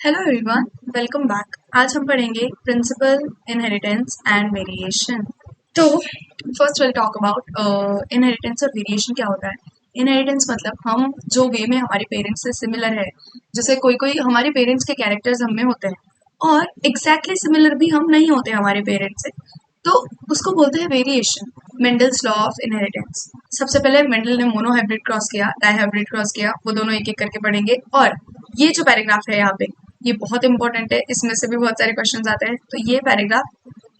Hello everyone, welcome back. आज हम पढ़ेंगे प्रिंसिपल, इनहेरिटेंस एंड वेरिएशन। तो first will talk about inheritance और वेरिएशन क्या होता है। इनहेरिटेंस मतलब हम जो वे में हमारे पेरेंट्स से सिमिलर है, जैसे कोई कोई हमारे पेरेंट्स के कैरेक्टर्स हम में होते हैं और एग्जैक्टली सिमिलर भी हम नहीं होते हमारे पेरेंट्स से, तो उसको बोलते हैं variation. Mendel's law of inheritance. सबसे पहले मेंडल ने मोनोहाइब्रिड क्रॉस किया, डाइहाइब्रिड क्रॉस किया, वो दोनों एक एक करके पढ़ेंगे। और ये जो पैराग्राफ है यहाँ पे, ये बहुत इंपॉर्टेंट है, इसमें से भी बहुत सारे क्वेश्चन आते हैं, तो ये पैराग्राफ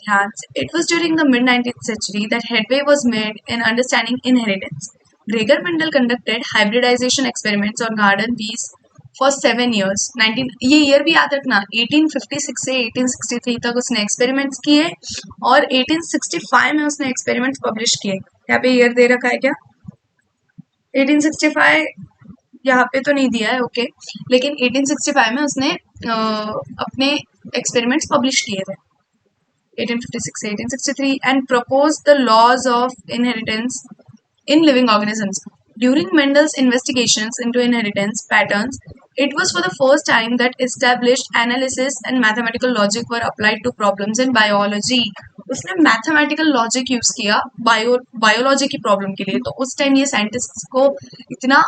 ध्यान से। It was during the mid 19th century that headway was made in understanding inheritance. Gregor Mendel conducted hybridization experiments on garden bees for 7 years. 19 ये ईयर भी याद रखना, 1856 से 1863 तक उसने एक्सपेरिमेंट्स किए और 1865 में उसने एक्सपेरिमेंट्स पब्लिश किए। यहाँ पे ईयर दे रखा है क्या? 1865 यहाँ पे तो नहीं दिया है, ओके, लेकिन 1865 में उसने अपने एक्सपेरिमेंट्स पब्लिश किए थे, 1856 से 1863, and proposed the laws of inheritance in living organisms. During Mendel's investigations into inheritance patterns, it was for the first time that established analysis and mathematical logic were applied to problems in biology. उसने mathematical logic use किया biology की problem के लिए, तो उस time ये scientist को इतना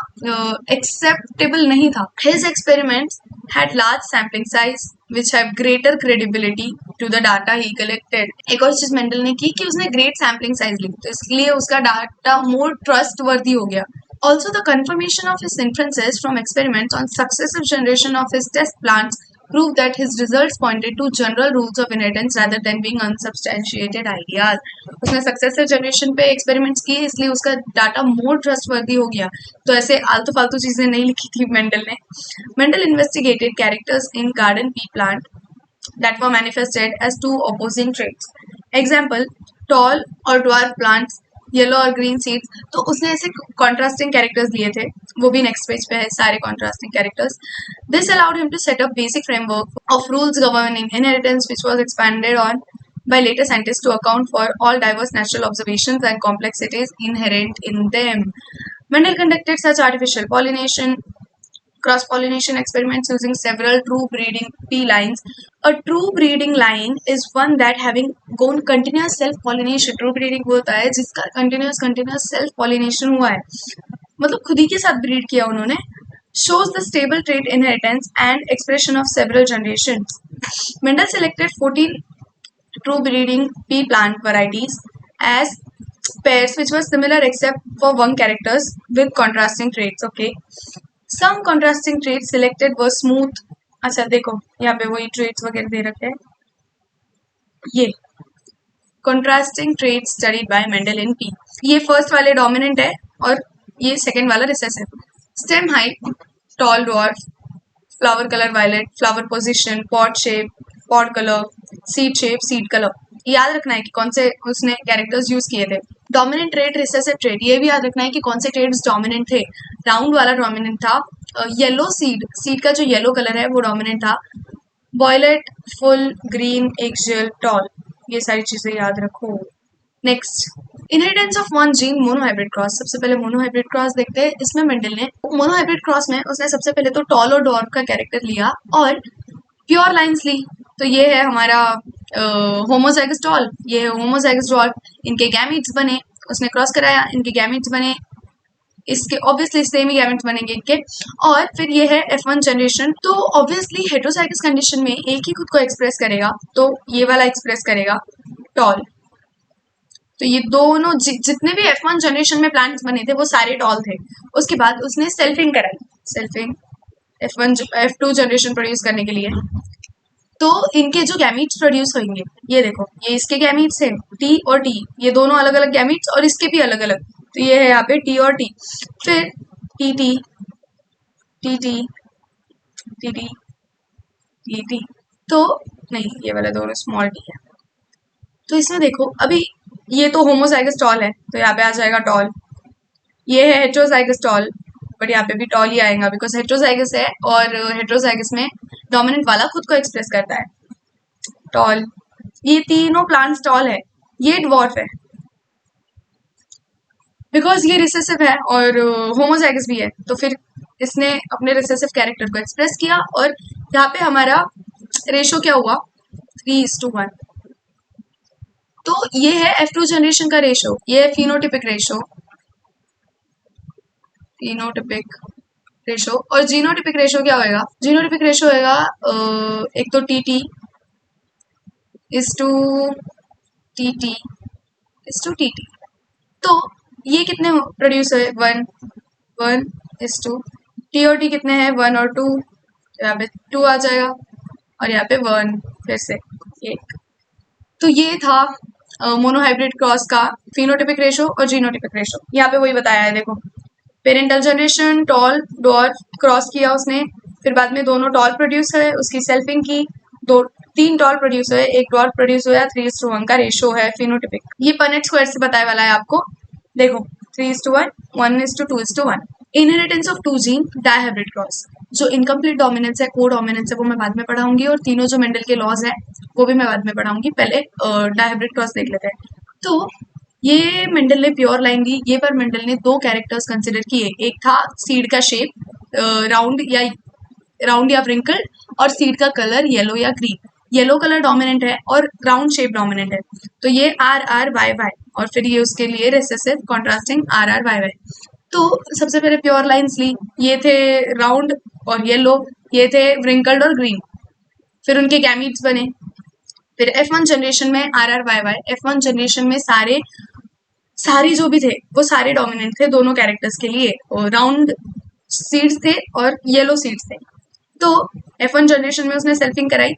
एक्सेप्टेबल नहीं था। His experiments had large sampling size which have greater credibility to the data he collected. एक और चीज मेंडल ने की कि उसने ग्रेट सैम्पलिंग साइज ली, तो इसलिए उसका डाटा मोर ट्रस्टवर्दी हो गया। Also, the confirmation of his inferences from experiments on successive generation of his test plants proved that his results pointed to general rules of inheritance rather than being unsubstantiated ideas. उसने successive generation पे experiments किए, इसलिए उसका data more trustworthy हो गया। तो ऐसे आलतू फालतू चीजें नहीं लिखी थी मेंडल ने। Mendel investigated characters in garden pea plant that were manifested as two opposing traits. Example, tall और dwarf plants, येलो और ग्रीन सीड्स। तो उसने ऐसे कॉन्ट्रास्टिंग कैरेक्टर्स लिए थे, वो भी नेक्स्ट पेज पे है, सारे contrasting characters. This allowed him to set up basic framework of rules governing inheritance which was expanded on by later scientists to account for all diverse natural observations and complexities inherent in them. Mendel conducted such artificial pollination, cross-pollination experiments using several true breeding pea lines. A true breeding line is one that having gone continuous self-pollination. True breeding वो होता है जिसका continuous self-pollination हुआ है, मतलब खुद ही के साथ ब्रीड किया उन्होंने। Shows the stable trait inheritance and expression of several generations. Mendel selected 14 true breeding pea plant varieties as pairs which were similar except for one characters with contrasting traits. Okay. Some contrasting traits selected were smooth. अच्छा देखो यहाँ पे वही traits वगैरह दे रखे हैं, ये contrasting traits studied by Mendel in P. ये first वाले dominant है और ये second वाला recessive. Stem height, tall dwarf, flower color violet, flower position, pod shape, pod color, seed shape, seed color. याद रखना है कि कौन से उसने कैरेक्टर्स यूज किए थे। डोमिनेंट ट्रेट, रिसेसिव ट्रेट, ये भी याद रखना है कि कौन से ट्रेट्स डोमिनेंट थे। राउंड वाला डोमिनेंट था, येलो सीड का जो येलो कलर है वो डोमिनेंट था। Violet, full, green, axial, tall, ये सारी चीजें याद रखो। Next, inheritance of one gene monohybrid cross. सबसे पहले मोनोहाइब्रिड क्रॉस देखते हैं। इसमें मेंडल ने मोनोहाइब्रिड क्रॉस में उसने सबसे पहले तो टॉल और डॉर्फ का कैरेक्टर लिया और प्योर लाइन्स ली। तो ये है हमारा होमोजाइगस टॉल, ये है होमोजाइगस डॉर्फ। इनके गैमेट्स बने, उसने क्रॉस कराया, इनके गैमेट्स बने, इसके ऑब्वियसली सेम ही गैमेट्स बनेंगे इनके। और फिर ये है F1 जनरेशन। तो ऑब्वियसली हेटेरोजाइगस कंडीशन में एक ही खुद को एक्सप्रेस करेगा, तो ये वाला एक्सप्रेस करेगा टॉल। तो ये दोनों जितने भी F1 जनरेशन में प्लांट्स बने थे वो सारे टॉल थे। उसके बाद उसने सेल्फिंग कराई, सेल्फिंग F2 जनरेशन प्रोड्यूस करने के लिए। तो इनके जो गैमीट्स प्रोड्यूस होंगे, ये देखो, ये इसके गैमीट्स है टी और टी, ये दोनों अलग अलग गैमीट्स और इसके भी अलग अलग। तो ये है यहाँ पे टी और टी। फिर T T T T T T T T, तो नहीं, ये वाला दोनों स्मॉल टी है। तो इसमें देखो, अभी ये तो होमोजाइगस टॉल है, तो यहाँ पे आ जाएगा टॉल। ये है हेट्रोजाइगस टॉल, बट यहाँ पे भी टॉल ही आएगा बिकॉज हेट्रोजाइगस है और हेट्रोजाइगस में डोमिनेंट वाला खुद को एक्सप्रेस करता है, टॉल। ये तीनों प्लांट्स टॉल है, ये ड्वार्फ है। बिकॉज ये रिसेसिव है और होमोजाइगस भी है, तो फिर इसने अपने रिसेसिव कैरेक्टर को एक्सप्रेस किया और यहाँ पे हमारा रेशो क्या हुआ 3:1। तो ये है F2 जनरेशन का रेशो, ये है फिनोटिपिक रेशो, फिनोटिपिक रेशो। और जीनोटिपिक रेशो क्या होएगा, जीनोटिपिक रेशो होएगा एक तो T is to T T. तो ये कितने प्रोड्यूस हुए 1:1 टी और टी कितने हैं 1 और 2, तो यहाँ पे 2 आ जाएगा और यहाँ पे 1 फिर से 1। तो ये था मोनोहाइब्रिड क्रॉस का फिनोटिपिक रेशो और जीनोटिपिक रेशो। यहाँ पे वही बताया है, देखो parental generation tall dwarf cross किया उसने, फिर बाद में दोनों टॉल प्रोड्यूस हुए, उसकी सेल्फिंग की, 3 टॉल प्रोड्यूस हुए, 1 डॉर्फ प्रोड्यूस हुआ, 3:1 का रेशो है फिनोटिपिक। ये पनेट स्क्वायर से बताया वाला है आपको, देखो 3:1, 1:2:1। Inheritance of 2 gene dihybrid cross, जो इनकम्प्लीट डोमिनेंस है, को डोमिनेंस है, वो मैं बाद में पढ़ाऊंगी, और तीनों जो मेंडल के लॉज है वो भी मैं बाद में पढ़ाऊंगी, पहले डायहाइब्रिड क्रॉस देख लेते हैं। तो ये मेंडल ने प्योर लाइन दी, ये पर मेंडल ने 2 कैरेक्टर्स कंसिडर किए, एक था सीड का शेप राउंड या व्रिंकल्ड, और सीड का कलर येलो या ग्रीन। येलो कलर डोमिनेंट है और राउंड शेप डोमिनेंट है, तो ये RRYY, और फिर ये उसके लिए रिसेसिव कॉन्ट्रास्टिंग RRYY। तो सबसे पहले प्योर लाइन्स ली, ये थे राउंड और येलो, ये थे व्रिंकल्ड और ग्रीन, फिर उनके गैमीट्स बने। फिर F1 जनरेशन में RRYY, F1 जनरेशन में सारे जो भी थे वो सारे डोमिनेंट थे दोनों कैरेक्टर्स के लिए, राउंड सीड्स थे और येलो सीड्स थे। तो F1 जनरेशन में उसने सेल्फिंग कराई।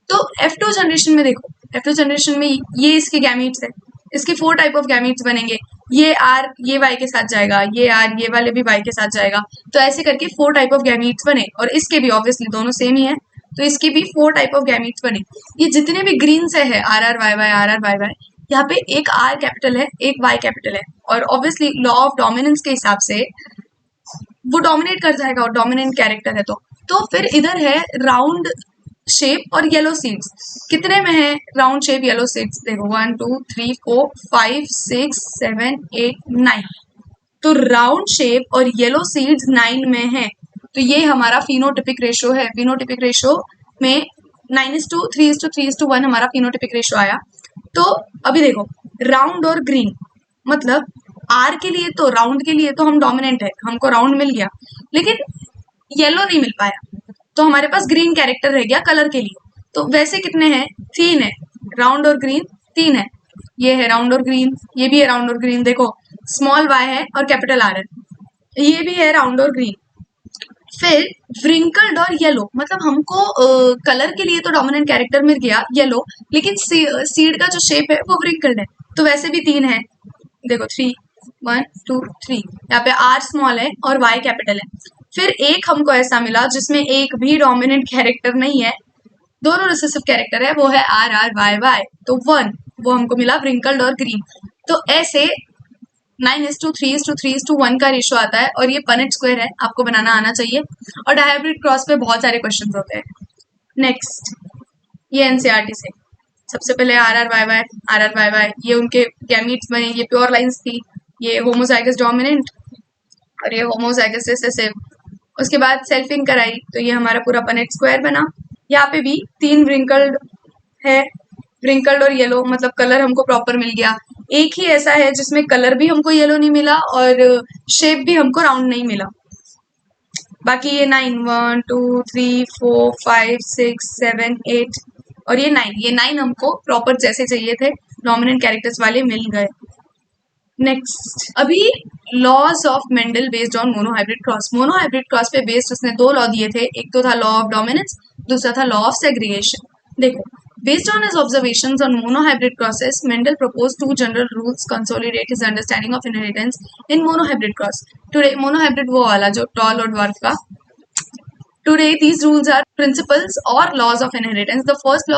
तो F2 जनरेशन में देखो, F2 जनरेशन में ये इसके गैमीट्स है, इसके 4 टाइप ऑफ गैमीट्स बनेंगे, ये R ये Y के साथ जाएगा, ये R ये वाले भी Y के साथ जाएगा, तो ऐसे करके 4 टाइप ऑफ गैमीट्स बने, और इसके भी ऑब्वियसली दोनों सेम ही है, तो इसके भी 4 टाइप ऑफ गैमीट्स बने। ये जितने भी ग्रीन से है RRYY, यहाँ पे एक R कैपिटल है, एक Y कैपिटल है, और ऑब्वियसली लॉ ऑफ डोमिनेंस के हिसाब से वो डोमिनेट कर जाएगा, और डोमिनेंट कैरेक्टर है तो फिर इधर है राउंड शेप और येलो सीड्स, कितने में है राउंड शेप येलो सीड्स, देखो 1 2 3 4 5 6 7 8 9, तो राउंड शेप और येलो सीड्स 9 में है, तो ये हमारा फिनोटिपिक रेशो है। फिनोटिपिक रेशो में 9:3:3:1 हमारा फिनोटिपिक रेशो आया। तो अभी देखो राउंड और ग्रीन, मतलब आर के लिए तो राउंड के लिए तो हम डोमिनेंट है, हमको राउंड मिल गया, लेकिन येलो नहीं मिल पाया, तो हमारे पास ग्रीन कैरेक्टर रह गया कलर के लिए। तो वैसे कितने हैं 3 है, राउंड और ग्रीन 3 है, ये है राउंड और ग्रीन, ये भी है राउंड और ग्रीन, देखो स्मॉल y है और कैपिटल R है, ये भी है राउंड और ग्रीन। फिर व्रिंकल्ड और येलो, मतलब हमको कलर के लिए तो डोमिनेंट कैरेक्टर मिल गया येलो, लेकिन सीड का जो शेप है वो व्रिंकल्ड है, तो वैसे भी 3 है, देखो 3 1 2 3, यहाँ पे R स्मॉल है और Y कैपिटल है। फिर एक हमको ऐसा मिला जिसमें एक भी डोमिनेंट कैरेक्टर नहीं है, दोनों रिसेसिव कैरेक्टर है, वो है RRYY, तो 1 वो हमको मिला व्रिंकल्ड और ग्रीन। तो ऐसे 9:3:3:1 का रेशो आता है, और ये पनेट स्क्वायर है, आपको बनाना आना चाहिए, और डायहाइब्रिड क्रॉस पे बहुत सारे क्वेश्चन होते हैं। नेक्स्ट ये NCERT से, सबसे पहले RRYY ये उनके गैमीट्स बने, ये प्योर लाइंस थी, ये होमोजाइगस डोमिनेंट और ये होमोजाइगस रिसेसिव। उसके बाद सेल्फिंग कराई, तो ये हमारा पूरा पनेट स्क्वायर बना। यहाँ पे भी 3 व्रिंकल्ड है, व्रिंकल्ड और येलो, मतलब कलर हमको प्रॉपर मिल गया। एक ही ऐसा है जिसमें कलर भी हमको येलो नहीं मिला और शेप भी हमको राउंड नहीं मिला। बाकी ये 9 1 2 3 4 5 6 7 8 और ये 9 हमको प्रॉपर जैसे चाहिए थे डोमिनेंट कैरेक्टर्स वाले मिल गए। नेक्स्ट अभी laws of Mendel based on monohybrid cross. Monohybrid cross पे बेस्ड उसने 2 लॉ दिए थे, एक तो था लॉ ऑफ डोमिनेंस, दूसरा था लॉ ऑफ सेग्रीगेशन। देखो based on his observations on monohybrid crosses, Mendel proposed 2 general rules consolidate his understanding of inheritance in monohybrid cross. Today monohybrid वो वाला जो tall और dwarf का, today these rules are principles or laws of inheritance. The first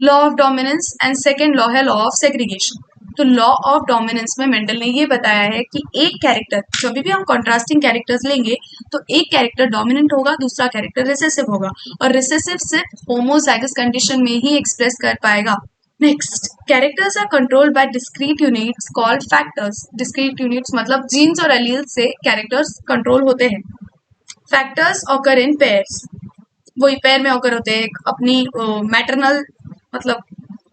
law of dominance and second law है law of segregation. तो law of dominance में Mendel ने ये बताया है कि एक कैरेक्टर, जब भी हम कॉन्ट्रास्टिंग कैरेक्टर्स लेंगे तो एक कैरेक्टर डोमिनेंट होगा, दूसरा कैरेक्टर रिसेसिव होगा, और रिसेसिव सिर्फ होमोजाइगस कंडीशन में ही एक्सप्रेस कर पाएगा, next, characters are controlled by discrete units called factors. Discrete units मतलब जीन्स और एलील्स से कैरेक्टर्स कंट्रोल होते हैं। फैक्टर्स ऑकर इन पेयर्स, वही पेयर में ऑकर होते हैं, एक अपनी मैटरनल मतलब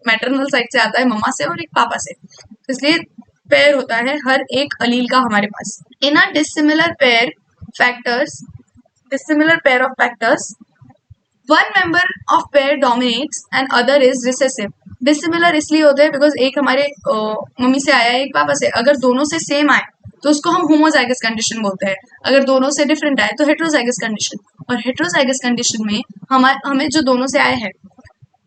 मैटरनल साइड से आता है मम्मा से और एक पापा से, तो इसलिए पेयर होता है हर एक अलील का हमारे पास। In a dissimilar pair factors, dissimilar pair of factors, one member of pair dominates and other is recessive. Dissimilar इसलिए होते हैं बिकॉज एक हमारे मम्मी से आया है एक पापा से, अगर दोनों से सेम आए तो उसको हम होमोजाइगस कंडीशन बोलते हैं, अगर दोनों से डिफरेंट आए तो हेट्रोजाइगस कंडीशन। और हेट्रोजाइगस कंडीशन में हमें जो दोनों से आए हैं,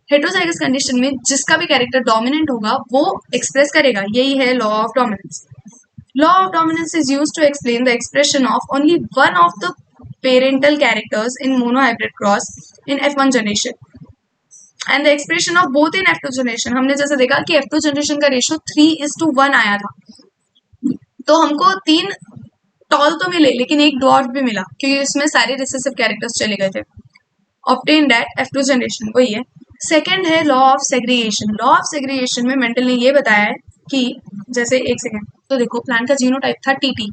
हेट्रोजाइगस कंडीशन में जिसका भी कैरेक्टर डोमिनेंट होगा वो एक्सप्रेस करेगा, यही है law of dominance. Law of dominance is used to explain the expression of only one of the parental characters in monohybrid cross in F1 generation and the expression of both in F2 generation. हमने जैसे देखा कि F2 generation का ratio 3:1 आया था, तो हमको 3 toll तो मिले लेकिन एक डॉर्फ भी मिला क्योंकि इसमें सारे रिसेसिव कैरेक्टर्स चले गए थे। ऑब्टेन्ड एट F2 जनरेशन, वही है। सेकेंड है law of segregation. Law of segregation में मेंडल ने ये बताया है कि जैसे एक सेकेंड, तो देखो प्लांट का जीनोटाइप था TT,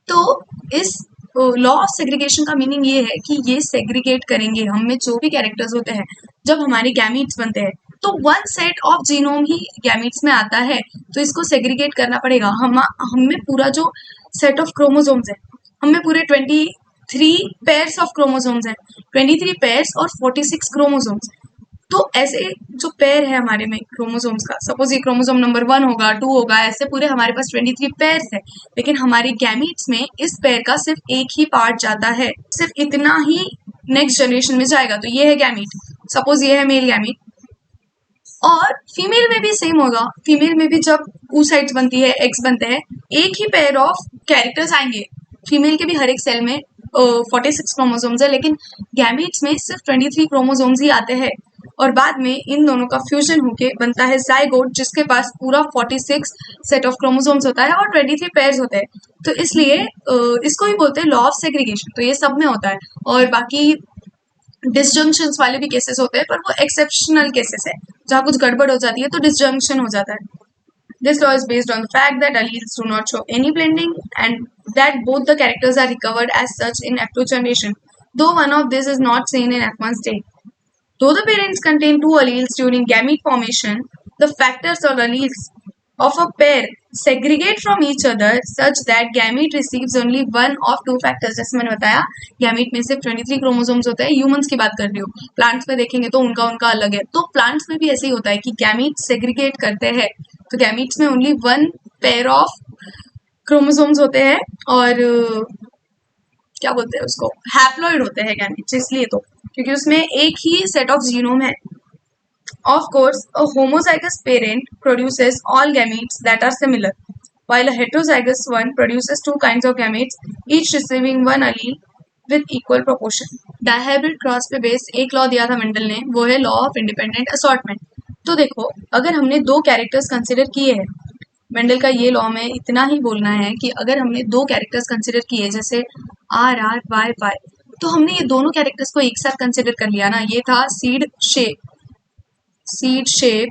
तो इस लॉ ऑफ सेग्रीगेशन का मीनिंग ये है कि ये सेग्रीगेट करेंगे हम में जो भी कैरेक्टर्स होते हैं, जब हमारे गैमीट्स बनते हैं तो one set of genome he gametes में आता है, तो इसको सेग्रीगेट करना पड़ेगा। हमें पूरा जो सेट ऑफ क्रोमोसोम्स है, हमें पूरे 23 पेयर्स ऑफ क्रोमोसोम्स हैं, 23 पेयर्स और 46 क्रोमोसोम्स। तो ऐसे जो पेयर है हमारे में क्रोमोसोम्स का, सपोज ये क्रोमोसोम नंबर 1 होगा, 2 होगा, ऐसे पूरे हमारे पास 23 पेयर्स है, लेकिन हमारे गैमीट्स में इस पेयर का सिर्फ एक ही पार्ट जाता है, सिर्फ इतना ही नेक्स्ट जनरेशन में जाएगा, तो ये है गैमीट। सपोज ये है मेल गैमीट, और फीमेल में भी सेम होगा। फीमेल में भी जब oocytes बनती है, एग्स बनते हैं, एक ही पेयर ऑफ कैरेक्टर्स आएंगे। फीमेल के भी हर एक सेल में 46 क्रोमोसोम्स है, लेकिन गैमीट्स में सिर्फ 23 क्रोमोसोम्स ही आते हैं, और बाद में इन दोनों का फ्यूजन होके बनता है जाइगोट, जिसके पास पूरा 46 सेट ऑफ क्रोमोसोम्स होता है और 23 पेयर्स होते हैं। तो इसलिए इसको ही बोलते हैं लॉ ऑफ सेग्रीगेशन। तो ये सब में होता है, और बाकी डिसजंक्शंस वाले भी केसेस होते हैं, पर वो एक्सेप्शनल केसेस है, जहाँ कुछ गड़बड़ हो जाती है तो डिसजंक्शन हो जाता है। This law is based on the fact that alleles do not show any blending and that both the characters are recovered as such in F2 generation, though one of this is not seen in F1 state. Though the parents contain 2 alleles during gamete formation, the factors or alleles of a pair segregate from each other such that gamete receives only one of 2 factors. जैसे मैंने बताया gamete में सिर्फ 23 chromosomes होते हैं। Humans की बात कर रही हूँ, प्लांट्स में देखेंगे तो उनका अलग है। तो प्लांट्स में भी ऐसे ही होता है कि गैमीट सेग्रीगेट करते हैं, तो गैमीट्स में ओनली 1 पेयर ऑफ क्रोमोसोम्स होते हैं, और क्या बोलते हैं उसको, हैप्लॉइड होते हैं गैमीट्स, इसलिए तो क्योंकि उसमें एक ही सेट ऑफ जीनोम है। Of course, a homozygous parent produces all gametes that are similar, while a heterozygous one produces 2 kinds of gametes, each receiving one allele with equal proportion. Dihybrid cross पे base एक law दिया था Mendel ने, वो है law of independent assortment. तो देखो, अगर हमने 2 कैरेक्टर्स कंसिडर किए हैं, मेंडल का ये लॉ में इतना ही बोलना है कि अगर हमने 2 कैरेक्टर्स कंसिडर किए, जैसे RR Y, तो हमने ये दोनों कैरेक्टर्स को एक साथ कंसिडर कर लिया ना। ये था सीड शेप,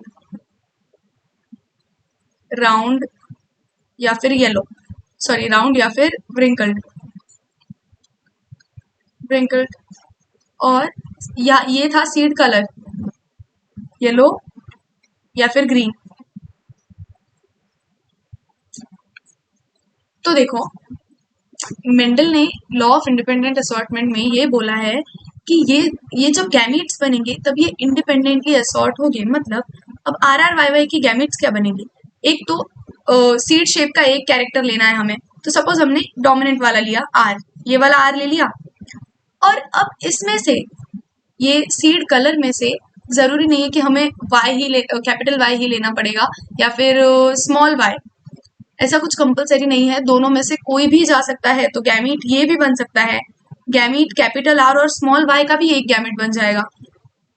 राउंड या फिर येलो, सॉरी राउंड या फिर व्रिंकल्ड, और ये था सीड कलर, येलो या फिर ग्रीन। तो देखो, मेंडल ने लॉ ऑफ इंडिपेंडेंट असॉर्टमेंट में ये बोला है कि ये जब गैमीट्स बनेंगे तब ये इंडिपेंडेंटली असॉर्ट होंगे। मतलब अब RR YY की गैमीट्स क्या बनेंगी, एक तो सीड शेप का एक कैरेक्टर लेना है हमें, तो सपोज हमने डोमिनेंट वाला लिया R, ये वाला R ले लिया, और अब इसमें से ये सीड कलर में से जरूरी नहीं है कि हमें कैपिटल Y ही लेना पड़ेगा या फिर स्मॉल y, ऐसा कुछ कंपलसरी नहीं है, दोनों में से कोई भी जा सकता है। तो गैमीट ये भी बन सकता है, गैमीट कैपिटल R और स्मॉल y का भी एक गैमीट बन जाएगा,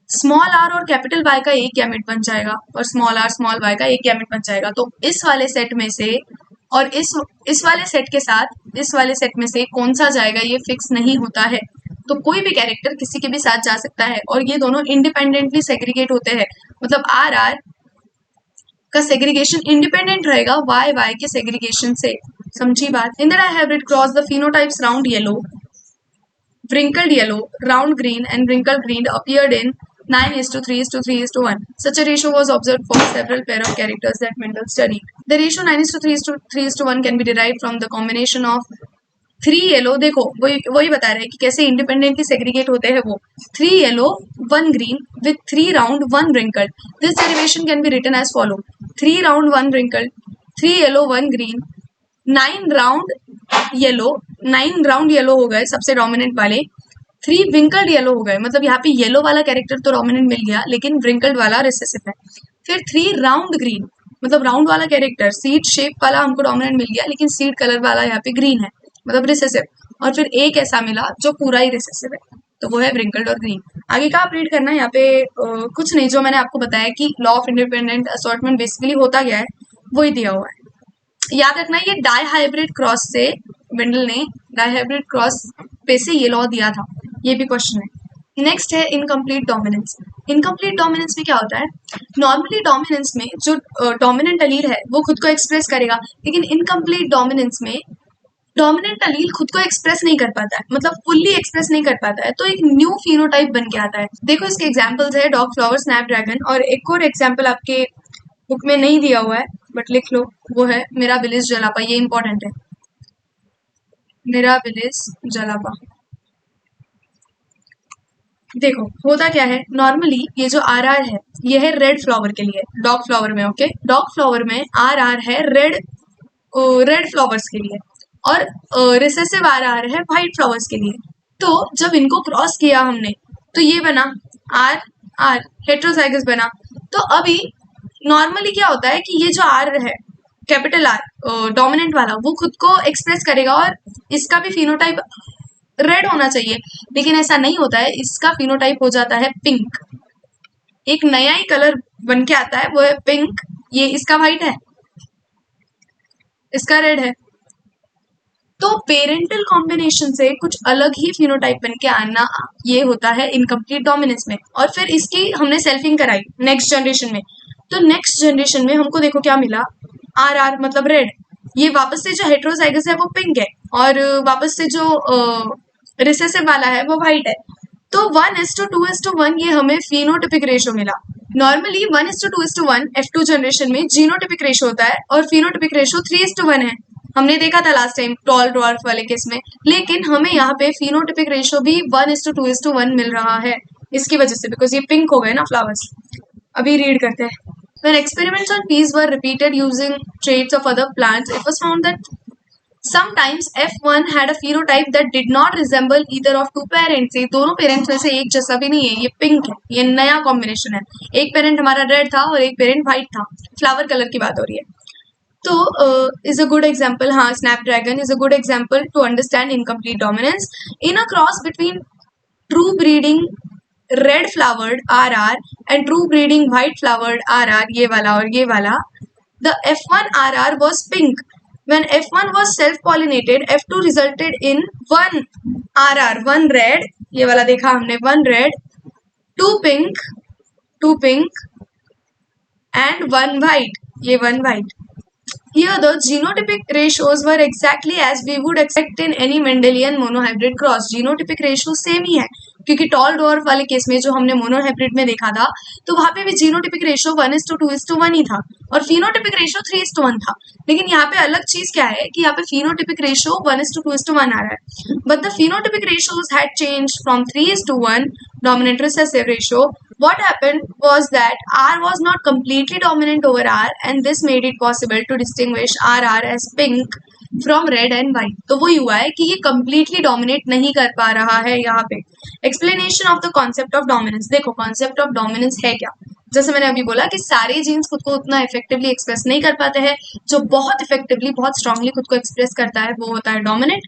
स्मॉल r और कैपिटल Y का एक गैमेट बन जाएगा, और स्मॉल r स्मॉल y का एक गैमेट बन जाएगा। तो इस वाले सेट में से और इस वाले सेट के साथ इस वाले सेट में से कौन सा जाएगा ये फिक्स नहीं होता है। तो कोई भी कैरेक्टर किसी के भी साथ जा सकता है, और ये दोनों इंडिपेंडेंटली सेग्रीगेट होते हैं। मतलब RR का सेग्रीगेशन इंडिपेंडेंट रहेगा वाई के सेग्रीगेशन से। समझी बात? In the dihybrid cross the phenotypes round yellow, wrinkled yellow, round green and wrinkled green appeared in 9:3:3:1. Such a ratio was observed for several pair of characters that Mendel studied. The ratio 9:3:3:1 can be derived from the combination of 3 yellow, देखो वही बता रहे हैं कि कैसे independently segregate होते हैं वो। 3 yellow 1 green with 3 round 1 wrinkled. This derivation can be written as follow: 3 round 1 wrinkled, 3 yellow 1 green, 9 round yellow हो गए सबसे डोमिनेंट वाले, 3 विंकल्ड येलो हो गए। मतलब यहाँ पे येलो वाला कैरेक्टर तो डोमिनेंट मिल गया लेकिन विंकल्ड वाला रिसेसिव है। फिर 3 राउंड ग्रीन, मतलब राउंड वाला कैरेक्टर सीड शेप वाला हमको डोमिनेंट मिल गया लेकिन सीड कलर वाला यहाँ पे ग्रीन है, मतलब रिसेसिव। और फिर एक ऐसा मिला जो पूरा ही रिसेसिव है, तो वो है व्रिंकल्ड और ग्रीन। आगे का आप रीड करना है यहाँ पे कुछ नहीं, जो मैंने आपको बताया कि law of independent assortment basically होता क्या है वही दिया हुआ है। याद रखना ये डायहाइब्रिड क्रॉस से मेंडल ने डायहाइब्रिड क्रॉस पे से ये लॉ दिया था, ये भी क्वेश्चन है। नेक्स्ट है इनकम्प्लीट डोमिनेंस। इनकम्प्लीट डोमिनेंस में क्या होता है? नॉर्मली डोमिनेंस में जो डोमिनेंट अलील है वो खुद को एक्सप्रेस करेगा, लेकिन इनकम्प्लीट डोमिनेंस में डोमिनेंट अलील खुद को एक्सप्रेस नहीं कर पाता है, मतलब फुल्ली एक्सप्रेस नहीं कर पाता है, तो एक न्यू फिनोटाइप बन के आता है। देखो इसके एग्जांपल्स है डॉग फ्लावर, स्नैपड्रैगन, और एक और एग्जांपल आपके बुक में नहीं दिया हुआ है बट लिख लो, वो है मिराबिलिस जलापा। ये इंपॉर्टेंट है, मिराबिलिस जलापा। देखो होता क्या है, नॉर्मली ये जो आर है ये है रेड फ्लावर के लिए, डॉग फ्लावर में। ओके, डॉग फ्लावर में आर है रेड फ्लावर्स के लिए, और रिसेसिव आर है व्हाइट फ्लावर्स के लिए। तो जब इनको क्रॉस किया हमने तो ये बना आर हेट्रोजाइगस बना। तो अभी नॉर्मली क्या होता है कि ये जो आर है कैपिटल आर डोमिनेंट वाला वो खुद को एक्सप्रेस करेगा और इसका भी फिनोटाइप रेड होना चाहिए, लेकिन ऐसा नहीं होता है, इसका फिनोटाइप हो जाता है पिंक। एक नया ही कलर बन के आता है वो है पिंक। ये इसका व्हाइट है, इसका रेड है। तो पेरेंटल कॉम्बिनेशन से कुछ अलग ही फिनोटाइप बन के आना ये होता है इनकम्प्लीट डोमिनेंस में। और फिर इसकी हमने सेल्फिंग कराई नेक्स्ट जनरेशन में, तो नेक्स्ट जनरेशन में हमको देखो क्या मिला, आर मतलब रेड। ये वापस से जो हेट्रोजाइगस है वो पिंक है, और वापस से जो रिसेसिव वाला है वो व्हाइट है। तो 1:2:1 ये हमें फिनोटिपिक रेशो मिला। नॉर्मली 1:2:1 F2 जनरेशन में जीनोटिपिक रेशो होता है और फिनोटिपिक रेशो 3:1 है। हमने देखा था लास्ट टाइम टॉल ड्वार्फ वाले केस में, लेकिन हमें यहाँ पे फिनोटिपिक रेशो भी 1:2:1 मिल रहा है इसकी वजह से, बिकॉज ये पिंक हो गए ना फ्लावर्स। अभी रीड करते हैं। When experiments on peas were repeated using traits of other plants, it was found that sometimes F1 had a phenotype that did not resemble either of two parents. ये दोनों parents में से एक जैसा भी नहीं है, ये पिंक है, ये नया कॉम्बिनेशन है। एक पेरेंट हमारा रेड था और एक पेरेंट व्हाइट था, फ्लावर कलर की बात हो रही है। तो इज अ गुड एग्जाम्पल, हाँ snapdragon is a good example to understand incomplete dominance in a cross between true breeding red flowered R and true breeding white flowered R, ये वाला और ये वाला। The F1 RR was pink. When F1 was self-pollinated, F2 resulted in 1 RR, 1 red, ये वाला देखा हमने, 1 red, 2 pink and 1 white, ये 1 white. Here the genotypic ratios were exactly as we would expect in any Mendelian monohybrid cross. Genotypic ratio same ही है, क्योंकि toll dwarf वाले case में जो हमने मोनोहाइब्रिड में देखा था तो वहां पे भी जीनोटिपिक रेशियो 1:2:1 ही था और फिनोटिपिक रेशियो 3:1 था। लेकिन यहाँ पे अलग चीज क्या है कि यहाँ पे फिनोटिपिक रेशियो 1:2:1 आ रहा है, but the phenotypic ratios had changed from 3:1 dominant recessive ratio. What happened was that R was not completely dominant over R, and this made it possible to distinguish RR as pink from red and white. तो वही हुआ है कि ये completely dominate नहीं कर पा रहा है यहाँ पे। Explanation of the concept of dominance. देखो concept of dominance है क्या? जैसे मैंने अभी बोला कि सारे जीन्स खुद को उतना इफेक्टिवली एक्सप्रेस नहीं कर पाते हैं, जो बहुत इफेक्टिवली बहुत स्ट्रांगली खुद को एक्सप्रेस करता है वो होता है डोमिनेंट,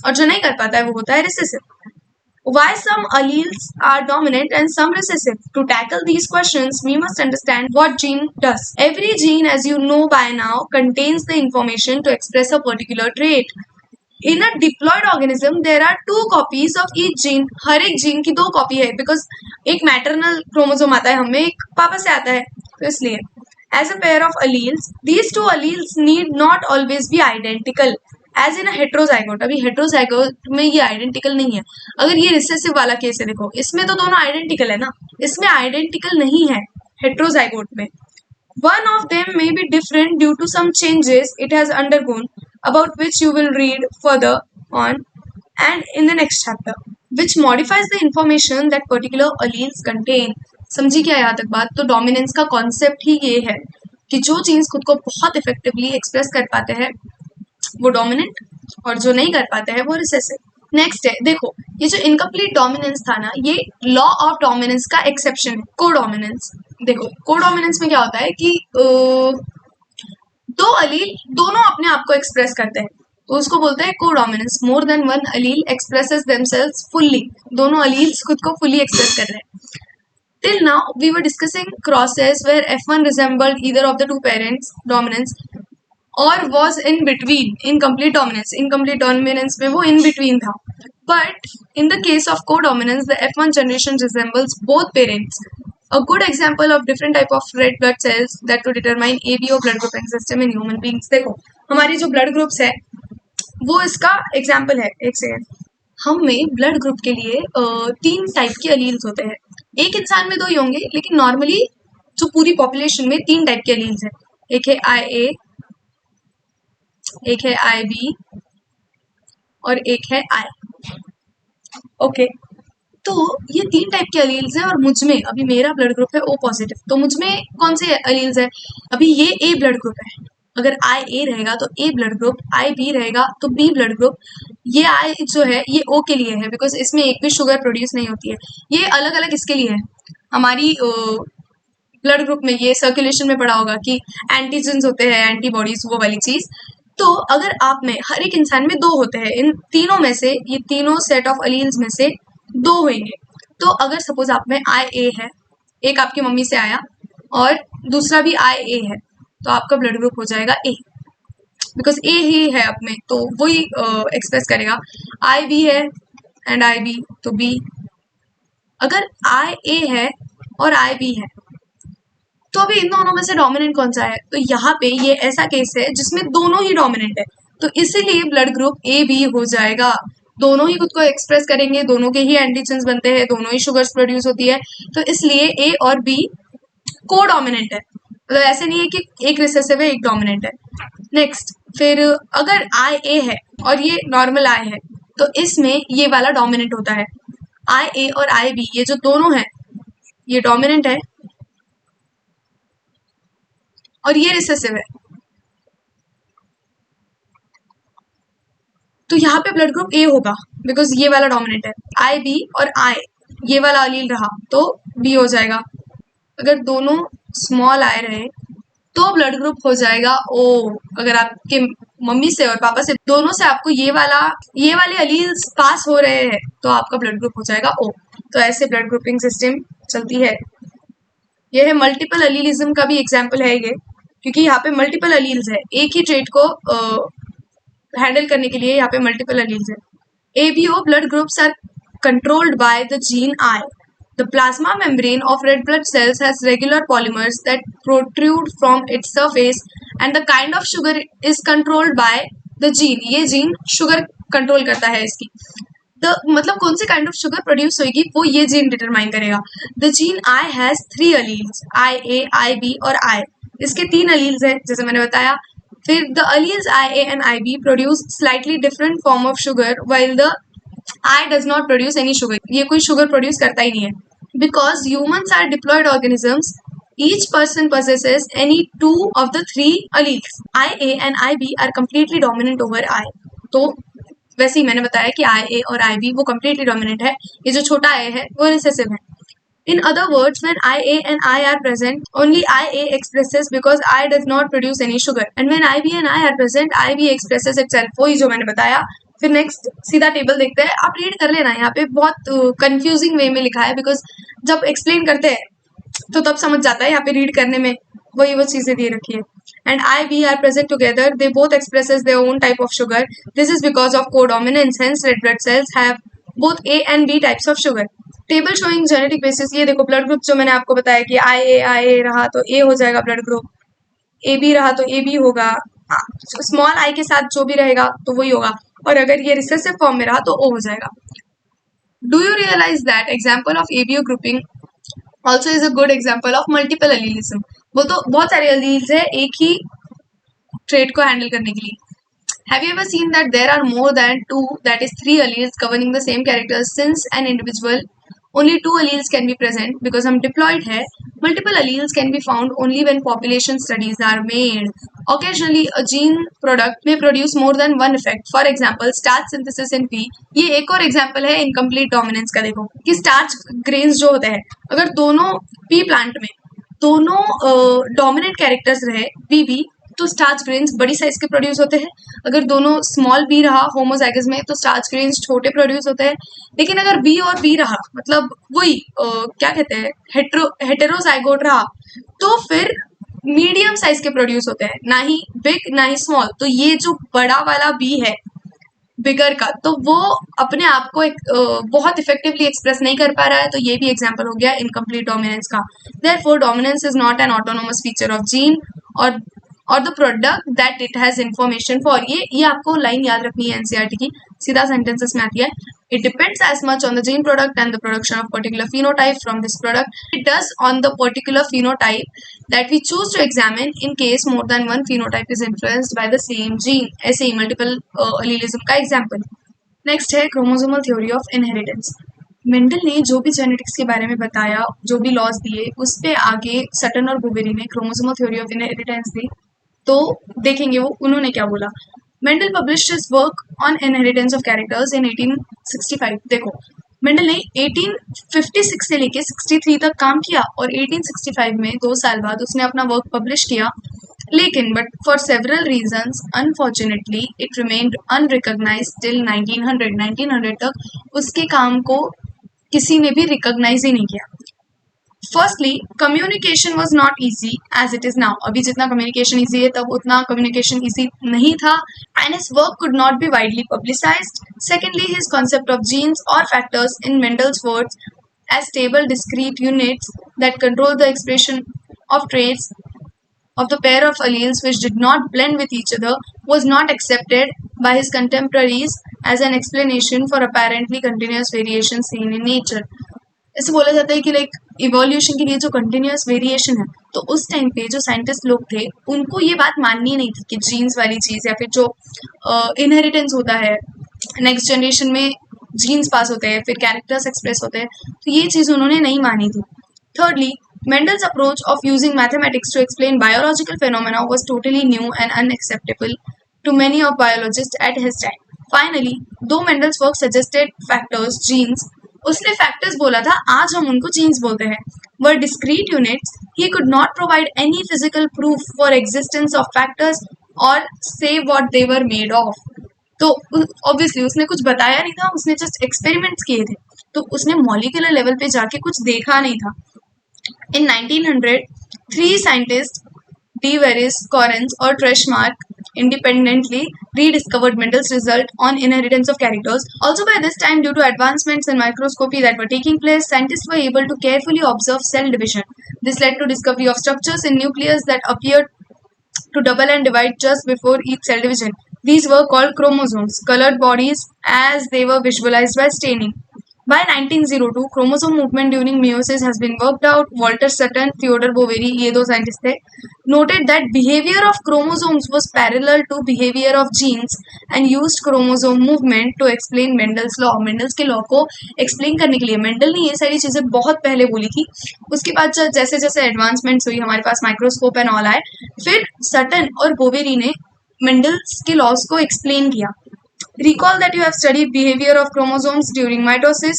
और जो नहीं कर पाता है वो होता है recessive. Why some alleles are dominant and some recessive? To tackle these questions, we must understand what gene does. Every gene, as you know by now, contains the information to express a particular trait. In a diploid organism, there are 2 copies of each gene. हर एक gene की 2 copy है, because एक maternal chromosome आता है हमें, एक पापा से आता है, तो इसलिए। as a pair of alleles. These two alleles need not always be identical as in a heterozygote. अभी heterozygote में ये identical नहीं है. अगर ये recessive वाला केस है, देखो इसमें तो दोनों identical है ना, इसमें identical नहीं है heterozygote में. One of them may be different due to some changes it has undergone, about which you will read further on and in the next chapter, which modifies the information that particular alleles contain. समझी क्या यहाँ तक बात? तो dominance का concept ही ये है कि जो जीन्स खुद को बहुत इफेक्टिवली एक्सप्रेस कर पाते हैं वो डोमिनेंट, और जो नहीं कर पाते हैं वो रिसेसिव. नेक्स्ट है, देखो ये जो इनकम्प्लीट डोमिनेंस था ना, ये लॉ ऑफ डोमिनेंस का एक्सेप्शन है, कोडोमिनेंस. देखो कोडोमिनेंस में क्या होता है कि दो अलील दोनों अपने आप को एक्सप्रेस करते हैं, तो उसको बोलते हैं codominance. More than one allele expresses themselves fully, दोनों अलील्स खुद को फुल्ली एक्सप्रेस कर रहे हैं. Till now, we were discussing crosses where F1 resembled either of the two parents' dominance or was in between in complete dominance. Incomplete dominance में वो in between था. But in the case of codominance, the F1 generation resembles both parents. A good example of different type of red blood cells that to determine ABO blood grouping system in human beings. देखो हमारी जो blood groups है वो इसका example है. एक second, हम में ब्लड ग्रुप के लिए 3 टाइप के अलील्स होते हैं. एक इंसान में 2 ही होंगे, लेकिन नॉर्मली जो पूरी पॉपुलेशन में 3 टाइप के अलील्स हैं. एक है IA, एक है IB और एक है I. ओके, तो ये 3 टाइप के अलील्स हैं और मुझ में अभी मेरा ब्लड ग्रुप है O पॉजिटिव, तो मुझ में कौन से अलील्स है? अभी ये A ब्लड ग्रुप है, अगर IA रहेगा तो A ब्लड ग्रुप, IB रहेगा तो B ब्लड ग्रुप. ये I जो है ये O के लिए है, बिकॉज इसमें एक भी शुगर प्रोड्यूस नहीं होती है. ये अलग अलग इसके लिए है. हमारी ब्लड ग्रुप में ये सर्कुलेशन में पढ़ा होगा कि एंटीजेंस होते हैं, एंटीबॉडीज, वो वाली चीज. तो अगर आप में हर एक इंसान में 2 होते हैं, इन तीनों में से, ये तीनों सेट ऑफ अलील्स में से 2 होंगे. तो अगर सपोज आप में IA है, एक आपकी मम्मी से आया और दूसरा भी IA है, तो आपका ब्लड ग्रुप हो जाएगा A, बिकॉज A ही है आप में, तो वही एक्सप्रेस करेगा. IB है एंड IB तो B. अगर IA है और IB है, तो अभी इन दोनों में से डोमिनेंट कौन सा है? तो यहाँ पे ये ऐसा केस है जिसमें दोनों ही डोमिनेंट है, तो इसीलिए ब्लड ग्रुप AB हो जाएगा. दोनों ही खुद को एक्सप्रेस करेंगे, दोनों के ही एंटीजेंस बनते हैं, दोनों ही शुगर्स प्रोड्यूस होती है, तो इसलिए A और B को डोमिनेंट है. मतलब ऐसे नहीं है कि एक रिसेसिव है एक डोमिनेंट है. नेक्स्ट, फिर अगर IA है और ये नॉर्मल I है, तो इसमें ये वाला डोमिनेंट होता है. IA और IB ये जो दोनों हैं ये डोमिनेंट है और ये रिसेसिव है. तो यहाँ पे ब्लड ग्रुप A होगा बिकॉज ये वाला डोमिनेंट है. IB और I ये वाला अलील रहा तो B हो जाएगा. अगर दोनों स्मॉल I रहे तो ब्लड ग्रुप हो जाएगा O. अगर आपके मम्मी से और पापा से दोनों से आपको ये वाले अलील्स पास हो रहे हैं तो आपका ब्लड ग्रुप हो जाएगा O. तो ऐसे ब्लड ग्रुपिंग सिस्टम चलती है. ये है मल्टीपल अलीलिज्म का भी एग्जाम्पल है ये, क्योंकि यहाँ पे मल्टीपल अलील्स है. एक ही ट्रेट को हैंडल करने के लिए यहाँ पे मल्टीपल अलील्स है. ABO blood groups are controlled by the gene I. The plasma membrane of red blood cells has regular polymers that protrude from its surface, and the kind of sugar is controlled by the gene. ये gene sugar control करता है इसकी. मतलब कौन सी kind of sugar produce होगी वो ये gene determine करेगा. The gene I has 3 alleles, IA, IB और I. इसके 3 अलील्स हैं जैसे मैंने बताया. फिर the alleles IA and IB produce slightly different form of sugar while the I does not produce any sugar. ये कोई sugar produce करता ही नहीं है. Because humans are diploid organisms, each person possesses any 2 of the 3 alleles. IA and IB are completely dominant over I. तो वैसे ही मैंने बताया कि IA और IB वो completely dominant है. ये जो छोटा I है वो recessive है. In other words, when IA and I are present, only IA expresses because I does not produce any sugar. And when IB and I are present, IB expresses itself. वही जो मैंने बताया. फिर next सीधा table देखते हैं. आप read कर लेना, यहाँ पे बहुत कंफ्यूजिंग वे में लिखा है बिकॉज जब एक्सप्लेन करते हैं तो तब समझ जाता है. यहाँ पे रीड करने में वही वो चीजें दे रखी है. And IB are present together. They both expresses their own type of sugar. This is because of codominance. Hence, red blood cells have both A and B types of sugar. Table showing genetic basis. ये देखो blood group जो मैंने आपको बताया कि IA रहा तो A हो जाएगा ब्लड ग्रुप, ए बी रहा तो ए बी होगा, स्मॉल आई के साथ जो भी रहेगा तो वही होगा, और अगर ये रिसेसिव फॉर्म में रहा तो ओ हो जाएगा। Do you realize that example of ABO grouping also is a good example of multiple allelism? वो तो बहुत सारे अलील्स है एक ही ट्रेट को हैंडल करने के लिए। Have you ever seen that there are more than two, that is three alleles governing the same character since an individual only two alleles can be present because हम diploid है? Multiple alleles can be found only when population studies are made. Occasionally, a gene product may produce more than one effect. For example, starch synthesis in pea. ये एक और example है incomplete dominance का। देखो कि starch grains जो होते हैं, अगर दोनों pea plant में दोनों dominant characters रहे BB, तो स्टार्च ग्रेन्स बड़ी साइज के प्रोड्यूस होते हैं। अगर दोनों स्मॉल बी रहा होमोजाइगस में तो स्टार्च ग्रेन्स छोटे प्रोड्यूस होते हैं। लेकिन अगर बी और बी रहा, मतलब वही क्या कहते हैं हेटेरोजाइगोट रहा, तो फिर मीडियम साइज के प्रोड्यूस होते हैं, ना ही बिग ना ही स्मॉल। तो ये जो बड़ा वाला बी है बिगर का, तो वो अपने आप को एक बहुत इफेक्टिवली एक्सप्रेस नहीं कर पा रहा है, तो ये भी एग्जांपल हो गया इनकम्प्लीट डोमिनेंस का। Therefore dominance is not an autonomous feature of gene और the product that it has information for. ये आपको लाइन याद रखनी है एनसीईआरटी की, सीधा सेंटेंसेस में आती है। It depends as much on the gene product and the production of particular phenotype from this product. It does on the particular phenotype that we choose to examine in case more than one phenotype is influenced by the same gene. ऐसे ही multiple allelism का example. Next है chromosomal theory of inheritance. Mendel ने जो भी genetics के बारे में बताया, जो भी लॉज दिए, उस पे आगे सटन और बुवेरी ने क्रोमोसोमल थ्योरी ऑफ इनहेरिटेंस दी। तो देखेंगे वो उन्होंने क्या बोला। Mendel published his work on inheritance of characters in 1865। देखो मेंडल ने 1856 से लेके 63 तक काम किया और 1865 में 2 साल बाद उसने अपना वर्क पब्लिश किया। लेकिन but for several reasons unfortunately it remained unrecognised till 1900 तक उसके काम को किसी ने भी रिकॉग्नाइज ही नहीं किया। Firstly communication was not easy as it is now. अभी जितना कम्युनिकेशन ईजी है तब उतना कम्युनिकेशन ईजी नहीं था, and his work could not be widely publicised. Secondly his concept of genes और factors in Mendel's words as stable discrete units that control the expression of traits of the pair of alleles which did not blend with each other was not accepted by his contemporaries as an explanation for apparently continuous variation seen in nature. ऐसे बोला जाता है कि like evolution के लिए जो continuous variation है, तो उस टाइम पे जो साइंटिस्ट लोग थे उनको ये बात माननी नहीं थी कि जीन्स वाली चीज़ या फिर जो इनहेरिटेंस होता है, नेक्स्ट जनरेशन में जीन्स पास होते हैं, फिर कैरेक्टर्स एक्सप्रेस होते हैं, तो ये चीज़ उन्होंने नहीं मानी थी। Thirdly, Mendel's approach of using mathematics to explain biological phenomena was totally new and unacceptable to many of biologists at his time. Finally, though Mendel's work suggested factors, genes, उसने factors बोला था, आज हम उनको जीन्स बोलते हैं, were discrete units, he could not provide any physical proof for existence of factors or say what they were made of. तो obviously उसने कुछ बताया नहीं था, उसने जस्ट एक्सपेरिमेंट्स किए थे, तो उसने मॉलिक्यूलर लेवल पे जाके कुछ देखा नहीं था। In 1900, 3 scientists, D. Veris, Correns और Treshmark independently rediscovered Mendel's result on inheritance of characters. Also by this time, due to advancements in microscopy that were taking place, scientists were able to carefully observe cell division. This led to discovery of structures in nucleus that appeared to double and divide just before each cell division. These were called chromosomes, colored bodies as they were visualized by staining. By 1902, chromosome movement during meiosis has been worked out. Walter Sutton, Theodore Boveri, ये 2 scientist थे, noted that behavior of chromosomes was parallel to behavior of genes and used chromosome movement to explain Mendel's law. Mendel's के law को explain करने के लिए Mendel ने ये सारी चीज़ें बहुत पहले बोली थी। उसके बाद जैसे जैसे एडवांसमेंट्स हुई, हमारे पास माइक्रोस्कोप एंड ऑल आए, फिर सटन और बोवेरी ने मेंडल्स के लॉज को एक्सप्लेन किया। Recall that you have studied behavior of chromosomes during mitosis,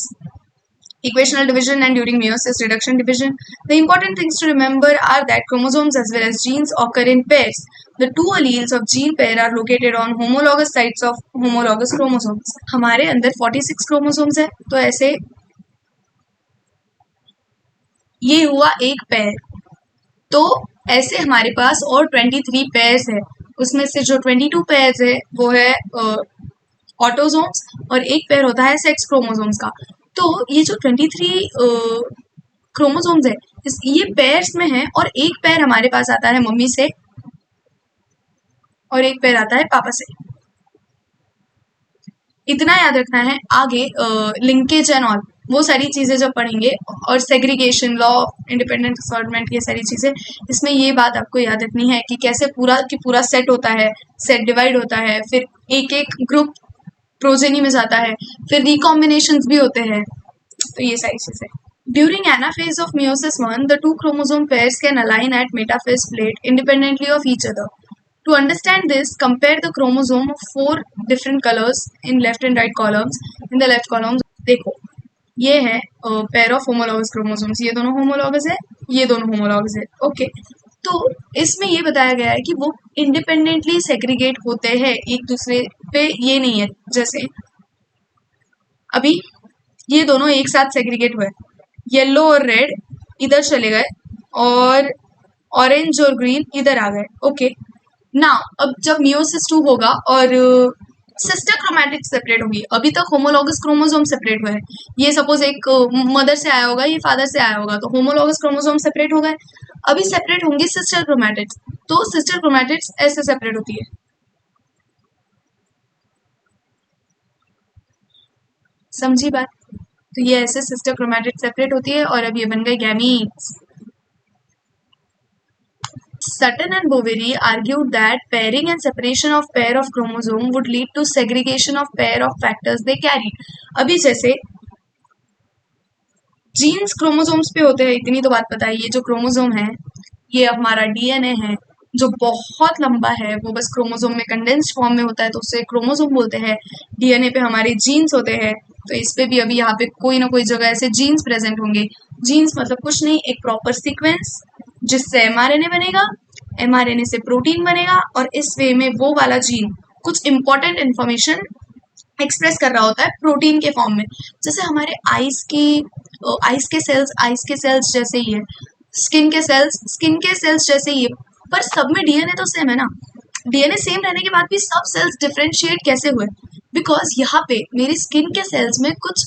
equational division, and during meiosis, reduction division. The important things to remember are that chromosomes as well as genes occur in pairs. The 2 alleles of gene pair are located on homologous sites of homologous chromosomes. हमारे अंदर 46 chromosomes है, तो ऐसे ये हुआ एक pair, तो ऐसे हमारे पास और 23 पेयर्स है। उसमें से जो 22 पेयर्स है वो है ऑटोजोम्स और एक पेयर होता है सेक्स क्रोमोसोम्स का। तो ये जो 23 क्रोमोसोम्स है ये पेयर्स में है, और एक पेयर हमारे पास आता है मम्मी से और एक पेयर आता है पापा से। इतना याद रखना है। आगे लिंकेज एंड ऑल वो सारी चीजें जब पढ़ेंगे, और segregation, law of independent assortment, ये सारी चीजें, इसमें ये बात आपको याद रखनी है कि कैसे पूरा की पूरा सेट होता है, सेट डिवाइड होता है, फिर एक एक ग्रुप प्रोजेनी में जाता है, फिर रिकॉम्बिनेशंस भी होते हैं, तो ये सारी चीजें। During anaphase of meiosis 1, the two chromosome pairs can align at metaphase plate independently of each other. To understand this, compare the chromosome of 4 different colors in left and right columns. In the left column, देखो ये है pair of homologous chromosomes, ये दोनों homologous है, ये दोनों homologous है, okay. तो इसमें ये बताया गया है कि वो इंडिपेंडेंटली सेग्रीगेट होते हैं एक दूसरे पे, ये नहीं है जैसे अभी ये दोनों एक साथ सेग्रीगेट हुए, येलो और रेड इधर चले गए और ऑरेंज और ग्रीन इधर आ गए, ओके ना। अब जब मियोसिस 2 होगा और सिस्टर क्रोमैटिड सेपरेट होगी, अभी तक होमोलॉगस क्रोमोसोम सेपरेट हुए हैं, ये सपोज एक मदर से आया होगा, ये फादर से आया होगा, तो होमोलॉगस क्रोमोसोम सेपरेट हो गए, अभी सेपरेट होंगे सिस्टर क्रोमैटिड्स, तो सिस्टर क्रोमैटिड्स ऐसे सेपरेट होती है, समझी बात। तो ये ऐसे सिस्टर क्रोमैटिड सेपरेट होती है और अब ये बन गए gametes. Sutton and Boveri argued that pairing and separation of pair of chromosome would lead to segregation of pair of factors they carried. अभी जैसे जीन्स क्रोमोसोम्स पे होते हैं, इतनी तो बात पता है, ये जो क्रोमोसोम है ये हमारा डीएनए है जो बहुत लंबा है, वो बस क्रोमोसोम में कंडेंस्ड फॉर्म में होता है, तो उससे क्रोमोसोम बोलते हैं। डीएनए पे हमारे जीन्स होते हैं, तो इस पे भी अभी यहाँ पे कोई ना कोई जगह ऐसे जीन्स प्रेजेंट होंगे। जीन्स मतलब कुछ नहीं, एक प्रॉपर सीक्वेंस जिससे एमआरएनए बनेगा, एमआरएनए से प्रोटीन बनेगा, और इस वे में वो वाला जीन कुछ इंपॉर्टेंट इंफॉर्मेशन एक्सप्रेस कर रहा होता है प्रोटीन के फॉर्म में। जैसे हमारे आइस के सेल्स जैसे ही है, स्किन के सेल्स जैसे ही है, पर सब में डीएनए तो सेम है ना। डीएनए सेम रहने के बाद भी सब सेल्स डिफरेंशिएट कैसे हुए? बिकॉज यहाँ पे मेरी स्किन के सेल्स में कुछ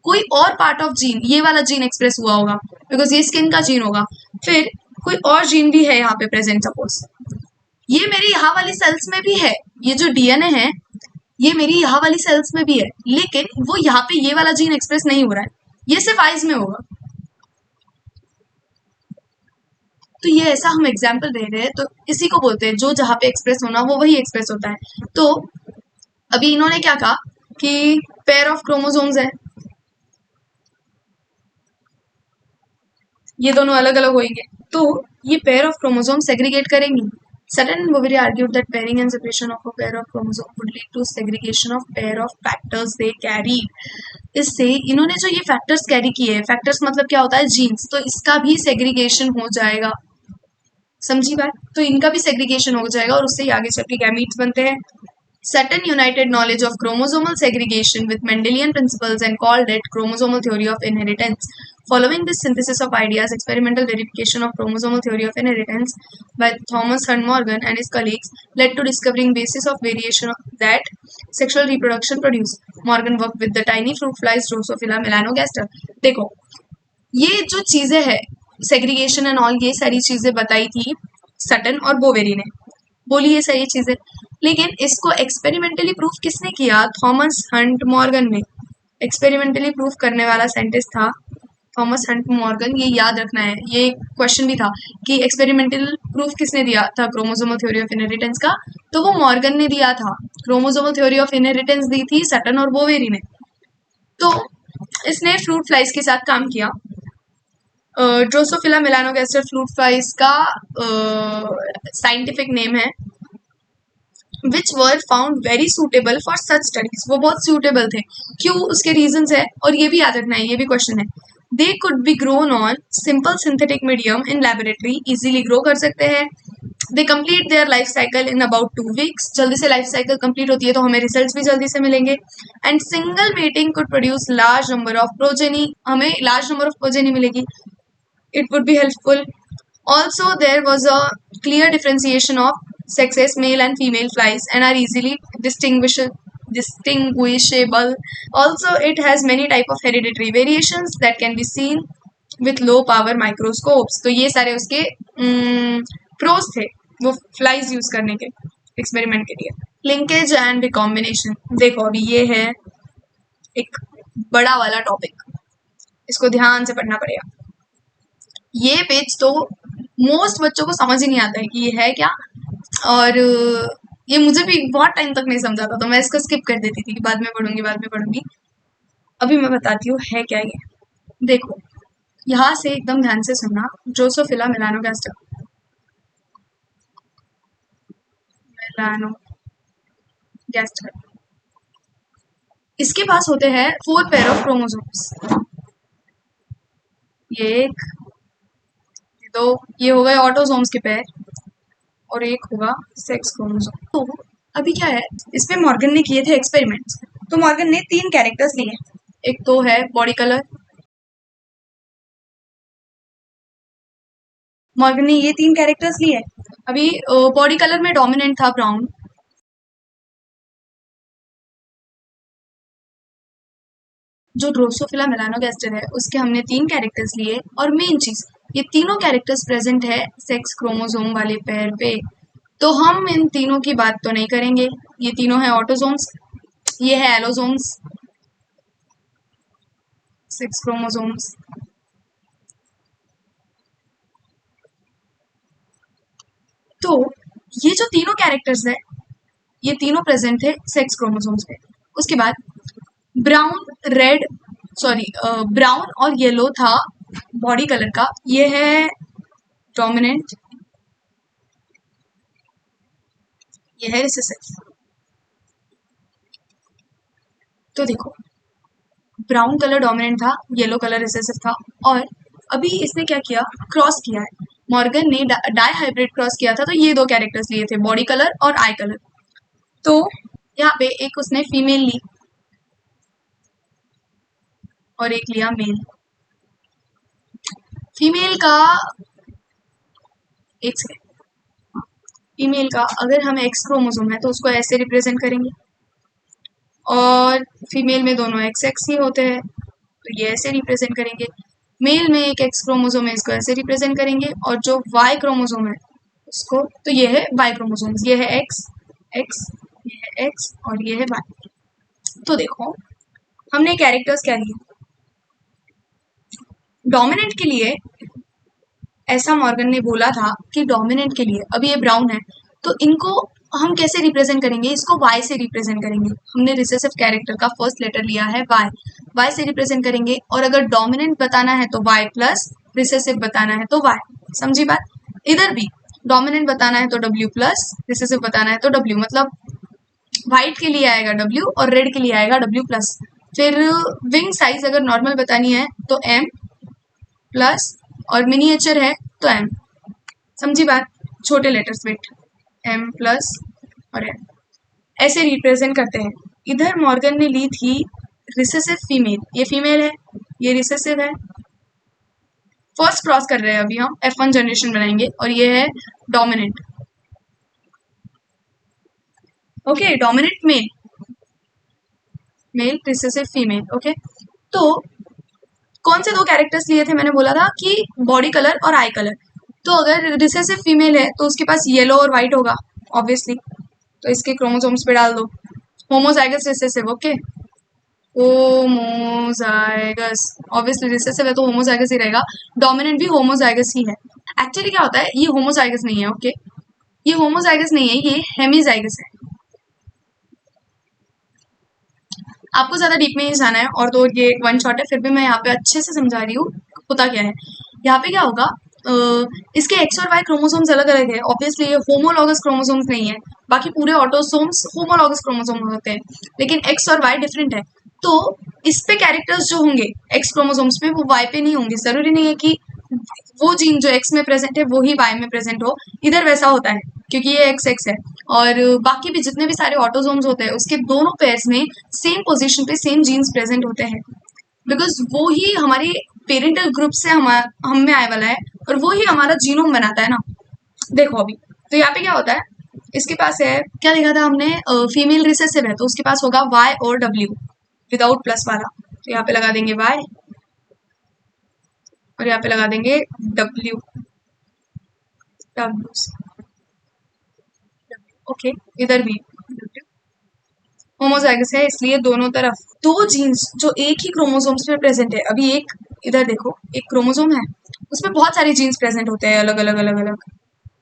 कोई और पार्ट ऑफ जीन, ये वाला जीन एक्सप्रेस हुआ होगा, बिकॉज ये स्किन का जीन होगा, फिर कोई और जीन भी है यहाँ पे प्रेजेंट, सपोज ये मेरी यहाँ वाली सेल्स में भी है, ये जो डीएनए है ये मेरी यहाँ वाली सेल्स में भी है, लेकिन वो यहाँ पे ये वाला जीन एक्सप्रेस नहीं हो रहा है, ये सिर्फ आइज में होगा। तो ये ऐसा हम एग्जाम्पल दे रहे हैं, तो इसी को बोलते हैं जो जहाँ पे एक्सप्रेस होना वो वही एक्सप्रेस होता है। तो अभी इन्होंने क्या कहा कि पेयर ऑफ क्रोमोसोम्स है, ये दोनों अलग अलग होंगे, तो ये पेयर ऑफ क्रोमोसोम सेग्रीगेट करेंगी। Sutton and Boveri argued that pairing and separation of a pair of chromosomes would lead to segregation of pair of factors they carried. इससे इन्होंने जो ये फैक्टर्स कैरी किए, फैक्टर्स मतलब क्या होता है, जीन्स, तो इसका भी सेग्रीगेशन हो जाएगा, समझी बात। तो इनका भी सेग्रीगेशन हो जाएगा और उससे आगे चल के गैमीट्स बनते हैं। Sutton united knowledge of chromosomal segregation with Mendelian principles and called it chromosomal theory of inheritance. Following this synthesis of ideas, experimental verification of chromosomal theory of inheritance by Thomas Hunt Morgan and his colleagues led to discovering basis of variation that sexual reproduction produce. Morgan worked with the tiny fruit flies Drosophila melanogaster. देखो ये जो चीजें हैं segregation and all, ये सारी चीजें बताई थी सटन और बोवेरी ने, बोली ये सारी चीजें, लेकिन इसको एक्सपेरिमेंटली प्रूफ किसने किया? थॉमस हंट मॉर्गन ने। एक्सपेरिमेंटली प्रूफ करने वाला साइंटिस्ट था थॉमस हंट मॉर्गन, ये याद रखना है। ये क्वेश्चन भी था कि एक्सपेरिमेंटल प्रूफ किसने दिया था क्रोमोसोमल थ्योरी ऑफ इनहेरिटेंस का, तो वो मॉर्गन ने दिया था। क्रोमोसोमल थ्योरी ऑफ इनहेरिटेंस दी थी सटन और बोवेरी ने। तो इसने फ्रूट फ्लाइज के साथ काम किया। ड्रोसोफिला मेलानोगास्टर फ्रूट फ्लाइज का साइंटिफिक नेम है, which were found very suitable for such studies. वो बहुत सूटेबल थे, क्यों? उसके रीजंस है, और ये भी याद रखना है, ये भी क्वेश्चन है। They could be grown on simple synthetic medium in laboratory, easily grow कर सकते हैं। They complete their life cycle in about 2 weeks, जल्दी से लाइफ साइकिल कंप्लीट होती है तो हमें रिजल्ट्स भी जल्दी से मिलेंगे। And single mating could produce large number of progeny, हमें लार्ज नंबर ऑफ प्रोजेनी मिलेगी, it would be helpful. Also, there was a clear differentiation of sexes, male and female flies, and are easily distinguishable. Also, it has many type of hereditary variations that can be seen with low power microscopes. तो ये सारे उसके pros थे वो flies use करने के। Experiment के लिए। लिंकेज एंड रिकॉम्बिनेशन, देखो अभी ये है एक बड़ा वाला टॉपिक, इसको ध्यान से पढ़ना पड़ेगा। ये पेज तो मोस्ट बच्चों को समझ ही नहीं आता है कि ये है क्या, और ये मुझे भी बहुत टाइम तक नहीं समझा था, तो मैं इसको स्किप कर देती थी कि बाद में पढ़ूंगी बाद में पढ़ूंगी। अभी मैं बताती हूँ है क्या ये। देखो यहाँ से एकदम ध्यान से सुनना, ड्रोसोफिला मेलानोगास्टर, मेलानोगास्टर, इसके पास होते हैं 4 पेयर ऑफ क्रोमोसोम्स। ये एक, ये दो, ये हो गए ऑटोसोम्स के पेयर, और एक होगा सेक्स क्रोमोसोम। तो अभी क्या है, इस पे मॉर्गन ने किए थे एक्सपेरिमेंट्स। तो मॉर्गन ने 3 कैरेक्टर्स लिए, एक तो है बॉडी कलर, मॉर्गन ने ये 3 कैरेक्टर्स लिए। अभी बॉडी कलर में डोमिनेंट था ब्राउन, जो ड्रोसोफिला मेलानोगास्टर है उसके हमने 3 कैरेक्टर्स लिए, और मेन चीज ये तीनों कैरेक्टर्स प्रेजेंट है सेक्स क्रोमोसोम वाले पेयर पे। तो हम इन तीनों की बात तो नहीं करेंगे, ये तीनों है ऑटोसोम्स, ये है एलोसोम्स, 6 क्रोमोसोम्स। तो ये जो तीनों कैरेक्टर्स है ये तीनों प्रेजेंट थे सेक्स क्रोमोसोम्स पे। उसके बाद ब्राउन रेड, सॉरी ब्राउन और येलो था बॉडी कलर का, ये है डोमिनेंट, ये है रिसेसिव। तो देखो ब्राउन कलर डोमिनेंट था, येलो कलर रिसेसिव था, और अभी इसने क्या किया, क्रॉस किया है। मॉर्गन ने डाई हाइब्रिड क्रॉस किया था, तो ये 2 कैरेक्टर्स लिए थे, बॉडी कलर और आई कलर। तो यहाँ पे एक उसने फीमेल ली और एक लिया मेल। फीमेल का, एक सेकेंड, फीमेल का अगर हम एक्स क्रोमोसोम है तो उसको ऐसे रिप्रेजेंट करेंगे, और फीमेल में दोनों एक्स एक्स ही होते हैं तो ये ऐसे रिप्रेजेंट करेंगे। मेल में एक एक्स क्रोमोसोम है, इसको ऐसे रिप्रेजेंट करेंगे, और जो वाई क्रोमोसोम है उसको, तो ये है वाई क्रोमोसोम, ये है एक्स एक्स, ये है एक्स और ये है वाई। तो देखो हमने कैरेक्टर्स क्या लिए, डोमिनेंट के लिए ऐसा मॉर्गन ने बोला था कि डोमिनेंट के लिए, अभी ये ब्राउन है तो इनको हम कैसे रिप्रेजेंट करेंगे, इसको y से रिप्रेजेंट करेंगे। हमने रिसेसिव कैरेक्टर का फर्स्ट लेटर लिया है y से रिप्रेजेंट करेंगे, और अगर डोमिनेंट बताना है तो y प्लस, रिसेसिव बताना है तो y। समझी बात। इधर भी डोमिनेंट बताना है तो w प्लस, रिसेसिव बताना है तो w, मतलब व्हाइट के लिए आएगा w और रेड के लिए आएगा w प्लस। फिर विंग साइज अगर नॉर्मल बतानी है तो m प्लस, और मिनिएचर है तो m। समझी बात, छोटे लेटर्स वेट, m प्लस और m, ऐसे रिप्रेजेंट करते हैं। इधर मॉर्गन ने ली थी रिसेसिव फीमेल, ये फीमेल है ये रिसेसिव है, फर्स्ट क्रॉस कर रहे हैं अभी हम, F1 जनरेशन बनाएंगे, और ये है dominant. Okay, dominant male, male recessive female. Okay, तो कौन से 2 कैरेक्टर्स लिए थे, मैंने बोला था कि बॉडी कलर और आई कलर। तो अगर रिसेसिव फीमेल है तो उसके पास येलो और व्हाइट होगा ऑब्वियसली, तो इसके क्रोमोसोम्स पे डाल दो, homozygous recessive. Okay, homozygous, obviously recessive है तो होमोजाइगस ही रहेगा, डोमिनेंट भी होमोजाइगस ही है। एक्चुअली क्या होता है, ये होमोजाइगस नहीं है। ओके, ये होमोजाइगस नहीं है, ये हेमीजाइगस है। आपको ज्यादा डीप में नहीं जाना है, और तो ये वन शॉट है, फिर भी मैं यहाँ पे अच्छे से समझा रही हूँ होता क्या है। यहाँ पे क्या होगा, इसके एक्स और वाई क्रोमोसोम्स अलग अलग है, ऑब्वियसली ये होमोलॉगस क्रोमोसोम्स नहीं है, बाकी पूरे ऑटोसोम्स होमोलॉगस क्रोमोसोम होते हैं, लेकिन एक्स और वाई डिफरेंट है। तो इस पे कैरेक्टर्स जो होंगे एक्स क्रोमोसोम्स पे वो वाई पे नहीं होंगे, जरूरी नहीं है कि वो जीन जो एक्स में प्रेजेंट है वो ही वाई में प्रेजेंट हो, इधर वैसा होता है क्योंकि ये एक्स एक्स है। और बाकी भी जितने भी सारे ऑटोसोम्स होते हैं उसके दोनों पेयर्स में सेम पोजीशन पे सेम जीन्स प्रेजेंट होते हैं, बिकॉज वो ही हमारे पेरेंटल ग्रुप से हम में आए वाला है, और वो ही हमारा जीनोम बनाता है ना। देखो अभी तो यहाँ पे क्या होता है, इसके पास है क्या लिखा था हमने, फीमेल रिसेसिव है तो उसके पास होगा y और w विदाउट प्लस वाला, तो यहाँ पे लगा देंगे y और यहाँ पे लगा देंगे w, w, ओके, इधर भी होमोजाइगस है, इसलिए दोनों तरफ दो जीन्स जो एक ही क्रोमोसोम्स में प्रेजेंट है। अभी एक इधर देखो, एक क्रोमोसोम है, उसमें बहुत सारे जीन्स प्रेजेंट होते हैं, अलग अलग अलग अलग।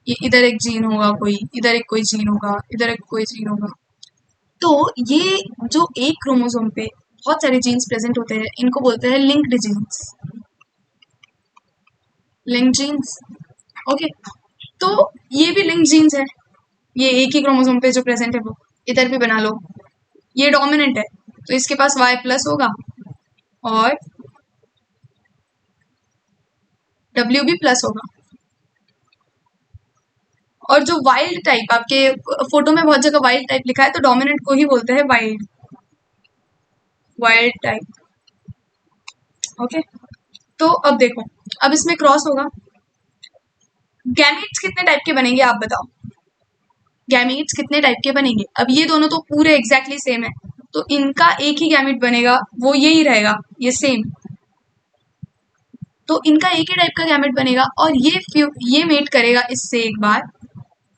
ये इधर एक जीन होगा कोई, इधर एक कोई जीन होगा, इधर एक कोई जीन होगा। तो ये जो एक क्रोमोसोम पे बहुत सारे जीन्स प्रेजेंट होते हैं, इनको बोलते हैं linked genes, linked genes. Okay, तो ये भी लिंक्ड जीन्स है, ये एक ही क्रोमोसोम पे जो प्रेजेंट है वो। इधर भी बना लो, ये डोमिनेंट है तो इसके पास Y प्लस होगा और W भी प्लस होगा। और जो वाइल्ड टाइप, आपके फोटो में बहुत जगह वाइल्ड टाइप लिखा है, तो डोमिनेंट को ही बोलते हैं वाइल्ड, वाइल्ड टाइप। ओके, तो अब देखो, अब इसमें क्रॉस होगा। गैमीट्स कितने टाइप के बनेंगे आप बताओ, गैमीट्स कितने टाइप के बनेंगे? अब ये दोनों तो पूरे एग्जैक्टली सेम है, तो इनका एक ही गैमीट बनेगा, वो यही रहेगा, ये सेम। तो इनका एक ही टाइप का गैमेट बनेगा और ये मेट करेगा इससे एक बार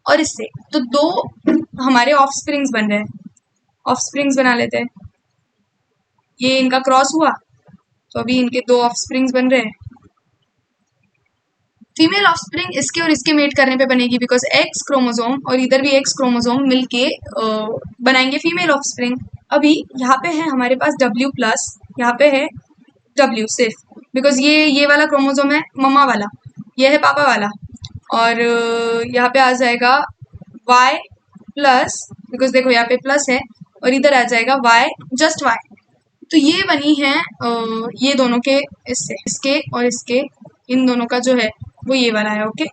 और इससे, तो दो हमारे ऑफस्प्रिंग्स बन रहे हैं। ऑफस्प्रिंग्स बना लेते हैं, ये इनका क्रॉस हुआ तो अभी इनके दो ऑफस्प्रिंग्स बन रहे हैं। फीमेल ऑफस्प्रिंग इसके और इसके मेट करने पे बनेगी, बिकॉज एक्स क्रोमोसोम और इधर भी एक्स क्रोमोसोम मिलके बनाएंगे फीमेल ऑफस्प्रिंग। अभी यहाँ पे है हमारे पास W प्लस, यहाँ पे है W सिर्फ, बिकॉज ये वाला क्रोमोसोम है मम्मा वाला, ये है पापा वाला। और यहाँ पे आ जाएगा Y प्लस, बिकॉज देखो यहाँ पे प्लस है, और इधर आ जाएगा Y, जस्ट Y। तो ये बनी है ये दोनों के, इसके और इसके, इन दोनों का जो है वो ये वाला है। ओके,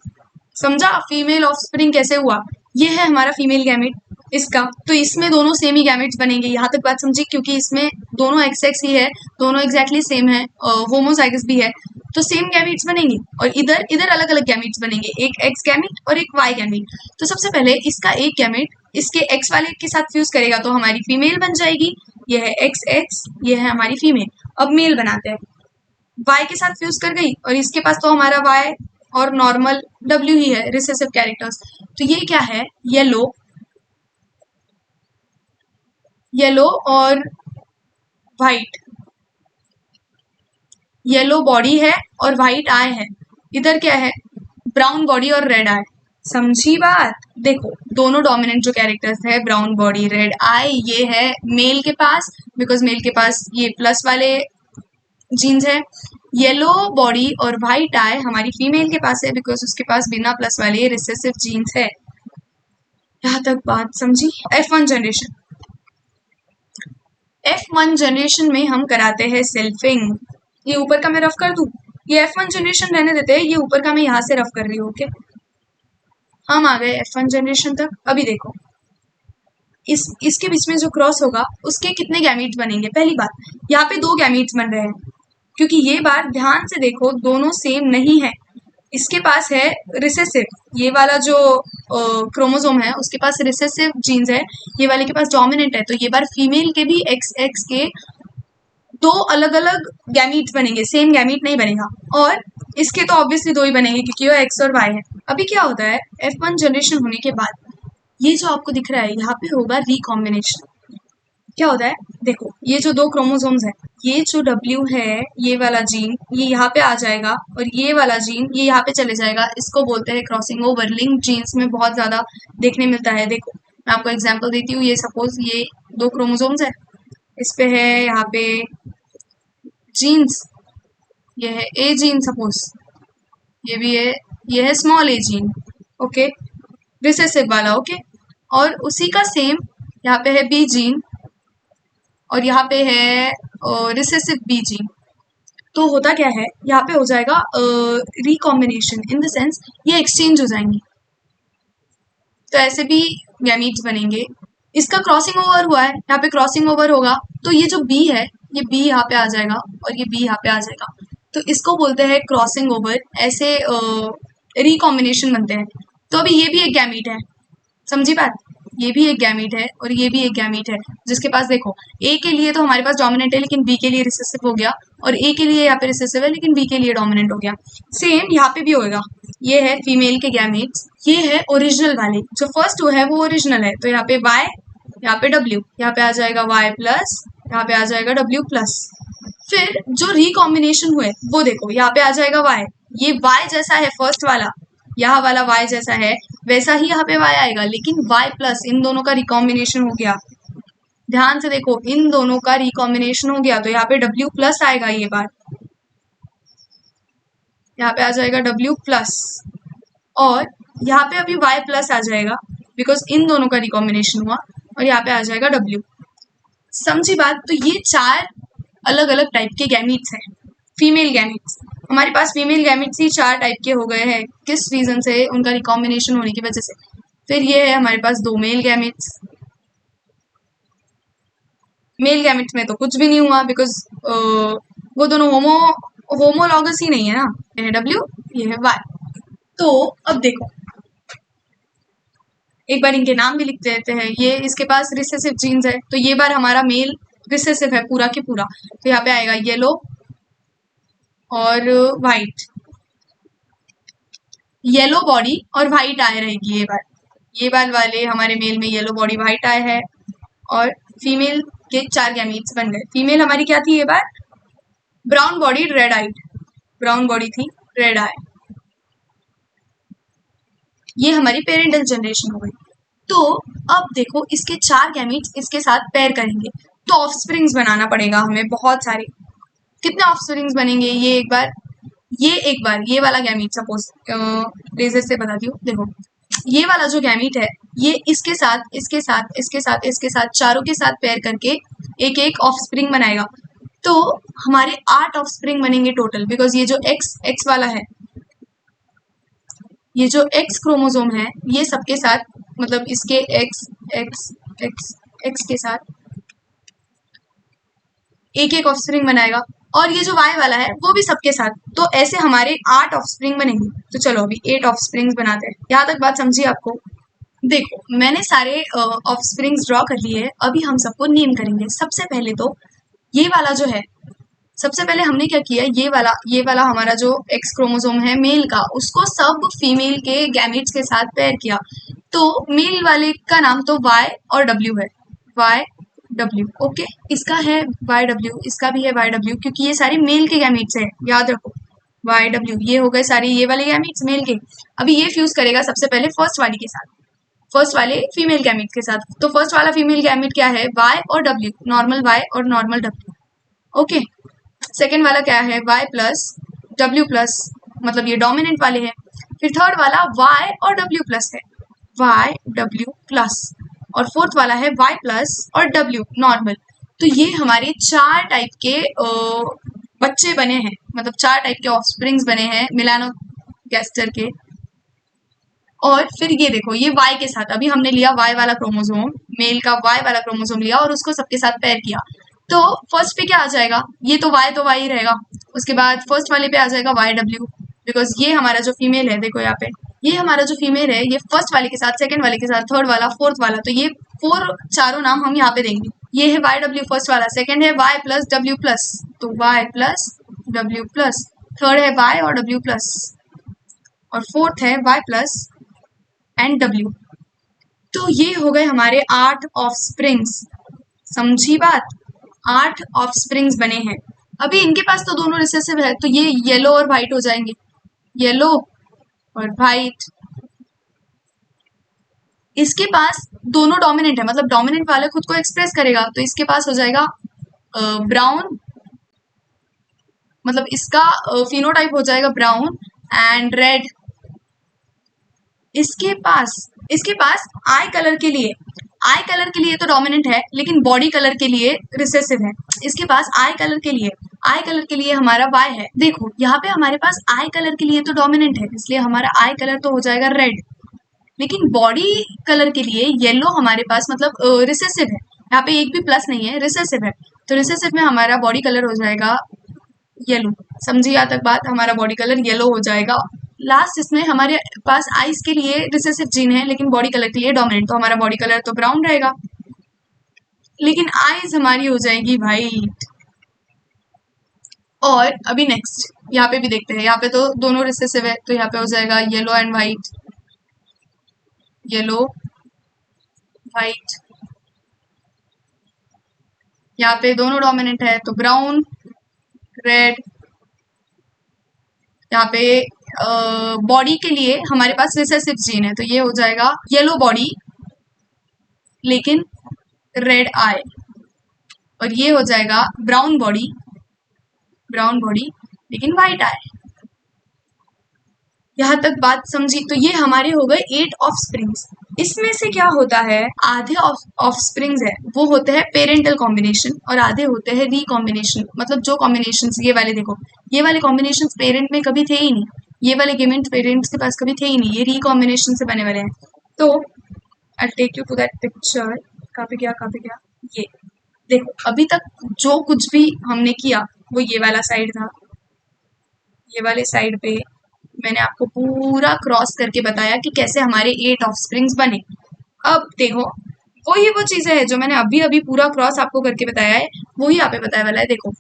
समझा फीमेल ऑफस्प्रिंग कैसे हुआ? ये है हमारा फीमेल गैमेट इसका, तो इसमें दोनों सेम ही गैमेट्स बनेंगे। यहाँ तक बात समझी, क्योंकि इसमें दोनों XX ही है, दोनों एग्जैक्टली सेम है, होमोजाइगस भी है, तो सेम गैमेट्स बनेंगे। और इधर इधर अलग अलग गैमेट्स बनेंगे, एक X गैमेट और एक Y गैमेट। तो सबसे पहले इसका एक गैमेट इसके X वाले के साथ फ्यूज करेगा तो हमारी फीमेल बन जाएगी, ये है XX, ये है हमारी फीमेल। अब मेल बनाते हैं, Y के साथ फ्यूज कर गई और इसके पास तो हमारा Y और नॉर्मल W ही है, रिसेसिव कैरेक्टर्स। तो ये क्या है, येलो, येलो और व्हाइट, येलो बॉडी है और व्हाइट आई है। इधर क्या है, ब्राउन बॉडी और रेड आई। समझी बात? देखो दोनों डोमिनेंट जो कैरेक्टर्स है, ब्राउन बॉडी रेड आई, ये है मेल के पास, बिकॉज मेल के पास ये प्लस वाले जीन्स है। येलो बॉडी और व्हाइट आई हमारी फीमेल के पास है, बिकॉज उसके पास बिना प्लस वाले रिसेसिव जीन्स है। यहाँ तक बात समझी? F1 जनरेशन, F1 जनरेशन में हम कराते हैं सेल्फिंग। ये ऊपर का मैं रफ कर दूं, ये F1 जनरेशन रहने देते हैं, ये ऊपर का मैं यहाँ से रफ कर रही हूँ। ओके, हम आ गए F1 जनरेशन तक। अभी देखो इसके बीच में जो क्रॉस होगा उसके कितने गैमीट्स बनेंगे? पहली बात, यहाँ पे दो गैमीट्स बन रहे हैं, क्योंकि ये बात ध्यान से देखो दोनों सेम नहीं है। इसके पास है रिसेसिव, ये वाला जो क्रोमोसोम है उसके पास रिसेसिव जीन्स है, ये वाले के पास डोमिनेंट है। तो ये बार फीमेल के भी XX के दो अलग अलग गैमीट्स बनेंगे, सेम गैमीट नहीं बनेगा। और इसके तो ऑब्वियसली दो ही बनेंगे क्योंकि वो X और Y है। अभी क्या होता है, F1 जनरेशन होने के बाद ये जो आपको दिख रहा है यहाँ पे होगा रिकॉम्बिनेशन। क्या होता है, देखो ये जो दो क्रोमोसोम्स है, ये जो W है, ये वाला जीन ये यहाँ पे आ जाएगा और ये वाला जीन ये यहाँ पे चले जाएगा। इसको बोलते हैं क्रॉसिंग ओवर। लिंक जीन्स में बहुत ज्यादा देखने मिलता है। देखो मैं आपको एग्जांपल देती हूँ, ये सपोज ये दो क्रोमोसोम्स है, इस पे है यहाँ पे जीन्स, ये है A जीन सपोज, ये भी है, ये है small a gene. Okay, recessive वाला। ओके, और उसी का सेम यहाँ पे है B जीन और यहाँ पे है रिसेसिव B जीन। तो होता क्या है, यहाँ पे हो जाएगा रिकॉम्बिनेशन, इन द सेंस ये एक्सचेंज हो जाएंगे, तो ऐसे भी गैमीट्स बनेंगे। इसका क्रॉसिंग ओवर हुआ है, यहाँ पे क्रॉसिंग ओवर होगा तो ये जो B है, ये B यहाँ पे आ जाएगा और ये B यहाँ पे आ जाएगा, तो इसको बोलते हैं क्रॉसिंग ओवर। ऐसे रिकॉम्बिनेशन बनते हैं। तो अभी ये भी एक गैमीट है, समझी बात? ये भी एक गैमीट है और ये भी एक गैमीट है, जिसके पास देखो A के लिए तो हमारे पास डोमिनेंट है लेकिन B के लिए रिसेसिव हो गया, और A के लिए यहाँ पे रिसेसिव है लेकिन B के लिए डोमिनेंट हो गया। सेम यहाँ पे भी होगा, ये है फीमेल के गैमीट्स ये है ओरिजिनल वाले, जो फर्स्ट है वो ओरिजिनल है, तो यहाँ पे y, यहाँ पे w, यहाँ पे आ जाएगा y प्लस, यहाँ पे आ जाएगा w प्लस। फिर जो रिकॉम्बिनेशन हुए वो देखो, यहाँ पे आ जाएगा y, ये y जैसा है फर्स्ट वाला, यहाँ वाला y जैसा है वैसा ही यहाँ पे y आएगा, लेकिन y प्लस इन दोनों का रिकॉम्बिनेशन हो गया। ध्यान से देखो, इन दोनों का रिकॉम्बिनेशन हो गया तो यहाँ पे w प्लस आएगा, ये बार यहाँ पे आ जाएगा w प्लस, और यहाँ पे अभी y प्लस आ जाएगा बिकॉज इन दोनों का रिकॉम्बिनेशन हुआ, और यहाँ पे आ जाएगा w। समझी बात? तो ये 4 अलग अलग टाइप के गैमीट्स हैं, फीमेल गैमीट्स। हमारे पास फीमेल गैमीट्स ही 4 टाइप के हो गए हैं, किस रीजन से? उनका रिकॉम्बिनेशन होने की वजह से। फिर ये है हमारे पास 2 मेल गैमीट्स। मेल गैमेट्स में तो कुछ भी नहीं हुआ बिकॉज वो दोनों होमोलॉगस ही नहीं है ना, ये है W, ये है Y। तो अब देखो, एक बार इनके नाम भी लिख देते हैं। ये इसके पास रिसेसिव जीन्स है, तो ये बार हमारा मेल रिसेसिव है पूरा के पूरा, तो यहाँ पे आएगा येलो और वाइट, येलो बॉडी और वाइट आए रहेगी ये बार वाले हमारे मेल में येलो बॉडी वाइट आए है, और फीमेल के 4 गैमीट्स बन गए। फीमेल हमारी क्या थी ये बार? Brown body red eyed, brown body थी रेड आई, ये हमारी पेरेंटल जनरेशन हो गई। तो अब देखो, इसके 4 गैमीट्स इसके साथ पेयर करेंगे तो ऑफस्प्रिंग्स बनाना पड़ेगा हमें बहुत सारे। कितने ऑफस्प्रिंग्स बनेंगे? ये एक बार ये वाला गैमीट, सपोज लेजर से बता दी हूँ, देखो ये वाला जो गैमीट है ये इसके साथ इसके साथ इसके साथ इसके साथ चारों के साथ पेयर करके एक एक ऑफस्प्रिंग बनाएगा। तो हमारे 8 ऑफस्प्रिंग बनेंगे टोटल, बिकॉज ये जो एक्स वाला है, ये जो एक्स क्रोमोसोम है, ये सबके साथ मतलब इसके एक्स एक्स एक्स एक्स के साथ एक एक ऑफस्प्रिंग बनाएगा, और ये जो वाई वाला है वो भी सबके साथ। तो ऐसे हमारे 8 ऑफस्प्रिंग बनेंगे। तो चलो अभी 8 ऑफस्प्रिंग्स बनाते हैं। यहाँ तक बात समझिए आपको? देखो, मैंने सारे ऑफस्प्रिंग्स ड्रॉ कर लिए हैं, अभी हम सबको नेम करेंगे। सबसे पहले तो ये वाला जो है, सबसे पहले हमने क्या किया, ये वाला हमारा जो एक्स क्रोमोसोम है मेल का, उसको सब फीमेल के गैमेट्स के साथ पेयर किया। तो मेल वाले का नाम तो y और w है, y w, ओके। इसका है y w, इसका भी है y w, क्योंकि ये सारे मेल के गैमेट्स हैं, याद रखो y w, ये हो गए सारे ये वाले गैमेट्स मेल के। अभी ये फ्यूज करेगा सबसे पहले फर्स्ट वाली के साथ, फर्स्ट वाले फीमेल गैमेट के साथ। तो फर्स्ट वाला फीमेल गैमेट क्या है? y और w, नॉर्मल y और नॉर्मल w, ओके। सेकेंड वाला क्या है? y प्लस w प्लस, मतलब ये डोमिनेंट वाले हैं। फिर थर्ड वाला y और w प्लस है, y w प्लस, और फोर्थ वाला है y प्लस और w नॉर्मल। तो ये हमारे 4 टाइप के बच्चे बने हैं, मतलब 4 टाइप के ऑफस्प्रिंग्स बने हैं मेलानोगैस्टर के। और फिर ये देखो, ये y के साथ अभी हमने लिया y वाला क्रोमोसोम, मेल का y वाला क्रोमोसोम लिया और उसको सबके साथ पेयर किया। तो फर्स्ट पे क्या आ जाएगा? ये तो y ही रहेगा। उसके बाद फर्स्ट वाले पे आ जाएगा y w, बिकॉज ये हमारा जो फीमेल है, देखो यहाँ पे ये हमारा जो फीमेल है, ये फर्स्ट वाले के साथ, सेकंड वाले के साथ, थर्ड वाला, फोर्थ वाला, तो ये 4 चारों नाम हम यहाँ पे देंगे। ये है y w फर्स्ट वाला, सेकंड है y प्लस w प्लस, तो y plus w plus, third है y और w प्लस, और फोर्थ है y प्लस एंड w। तो ये हो गए हमारे 8 ऑफस्प्रिंग्स। समझी बात? 8 ऑफस्प्रिंग्स बने हैं। अभी इनके पास तो दोनों रिसेसिव है, तो ये येलो और व्हाइट हो जाएंगे, येलो और व्हाइट। इसके पास दोनों डोमिनेंट है, मतलब डोमिनेंट वाले खुद को एक्सप्रेस करेगा, तो इसके पास हो जाएगा ब्राउन, मतलब इसका फिनोटाइप हो जाएगा ब्राउन एंड रेड। इसके पास आई कलर के लिए तो डोमिनेंट है, लेकिन बॉडी कलर के लिए रिसेसिव है। इसके पास आई कलर के लिए हमारा y है। देखो यहाँ पे हमारे पास आई कलर के लिए तो डोमिनेंट है, इसलिए हमारा आई कलर तो हो जाएगा रेड, लेकिन बॉडी कलर के लिए येलो हमारे पास मतलब रिसेसिव है। यहाँ पे एक भी प्लस नहीं है, रिसेसिव है, तो रिसेसिव में हमारा बॉडी कलर हो जाएगा येलो। समझिए यहाँ तक बात? हमारा बॉडी कलर येलो हो जाएगा। लास्ट इसमें हमारे पास आइज के लिए रिसेसिव जीन है, लेकिन बॉडी कलर के लिए डोमिनेंट, तो हमारा बॉडी कलर तो ब्राउन रहेगा, लेकिन आइज हमारी हो जाएगी वाइट। और अभी नेक्स्ट यहाँ पे भी देखते हैं, यहाँ पे तो दोनों रिसेसिव है, तो यहाँ पे हो जाएगा yellow and white. Yellow, white, यहाँ पे दोनों डोमिनेंट है तो ब्राउन, रेड। यहाँ पे बॉडी के लिए हमारे पास रिसेसिव जीन है तो ये हो जाएगा येलो बॉडी लेकिन रेड आई, और ये हो जाएगा ब्राउन बॉडी लेकिन व्हाइट आई। यहाँ तक बात समझी? तो ये हमारे हो गए 8 ऑफस्प्रिंग्स। इसमें से क्या होता है, आधे ऑफस्प्रिंग्स है वो होते हैं पेरेंटल कॉम्बिनेशन और आधे होते हैं रीकॉम्बिनेशन। मतलब जो कॉम्बिनेशन, ये वाले देखो, ये वाले कॉम्बिनेशन पेरेंट में कभी थे ही नहीं, ये वाले गेमेंट पेरेंट्स के पास कभी थे ही नहीं, ये रीकॉम्बिनेशन से बने वाले हैं। तो I take you to that picture. कहाँ पे गया ये देखो, अभी तक जो कुछ भी हमने किया वो ये वाला साइड था, ये वाले साइड पे मैंने आपको पूरा क्रॉस करके बताया कि कैसे हमारे 8 ऑफस्प्रिंग्स बने। अब देखो, वो चीजें है जो मैंने अभी अभी पूरा क्रॉस आपको करके बताया है, वही यहाँ पे बताया वाला है। देखो,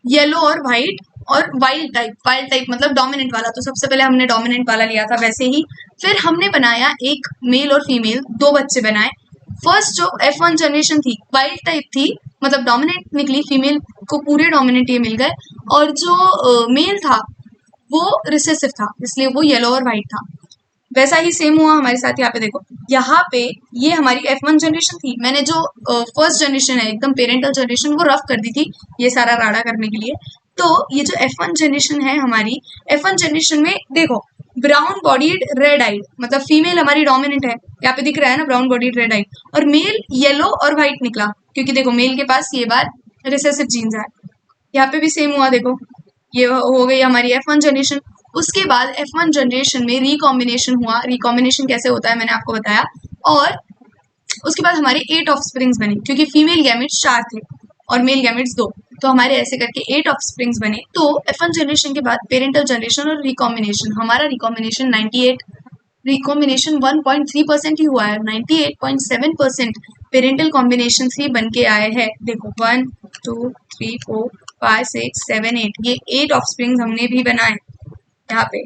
येलो और व्हाइट और वाइल्ड टाइप मतलब डोमिनेंट वाला। तो सबसे पहले हमने डोमिनेंट वाला लिया था, वैसे ही फिर हमने बनाया एक मेल और फीमेल, 2 बच्चे बनाए। फर्स्ट जो F1 जनरेशन थी वाइल्ड टाइप थी, मतलब डोमिनेंट निकली, फीमेल को पूरे डोमिनेंट ये मिल गए, और जो मेल था वो रिसेसिव था, इसलिए वो येलो और व्हाइट था। वैसा ही सेम हुआ हमारे साथ। यहाँ पे देखो, यहाँ पे ये हमारी F1 जनरेशन थी, मैंने जो फर्स्ट जनरेशन है एकदम पेरेंटल जनरेशन वो रफ कर दी थी ये सारा राड़ा करने के लिए। तो ये जो F1 जनरेशन है हमारी, F1 जनरेशन में देखो ब्राउन बॉडीड रेड आइड, मतलब फीमेल हमारी डोमिनेंट है, यहाँ पे दिख रहा है ना ब्राउन बॉडीड रेड आइड, और मेल येलो और व्हाइट निकला क्योंकि देखो मेल के पास ये बार रिसेसिव जीन्स है। यहाँ पे भी सेम हुआ, देखो ये हो गई हमारी F1 जनरेशन। उसके बाद F1 जनरेशन में रिकॉम्बिनेशन हुआ। रिकॉम्बिनेशन कैसे होता है मैंने आपको बताया, और उसके बाद हमारे 8 ऑफस्प्रिंग्स बने क्योंकि फीमेल गैमेट्स 4 थे और मेल गैमेट्स 2, तो हमारे ऐसे करके 8 ऑफस्प्रिंग्स बने। तो F1 जनरेशन के बाद पेरेंटल जनरेशन और रिकॉम्बिनेशन, हमारा रिकॉम्बिनेशन 98, रिकॉम्बिनेशन 1.3% ही हुआ है, 98.7% पेरेंटल कॉम्बिनेशन ही बन के आए हैं। देखो 1 2 3 4 5 6 7 8, ये 8 ऑफस्प्रिंग्स हमने भी बनाए। यहाँ पे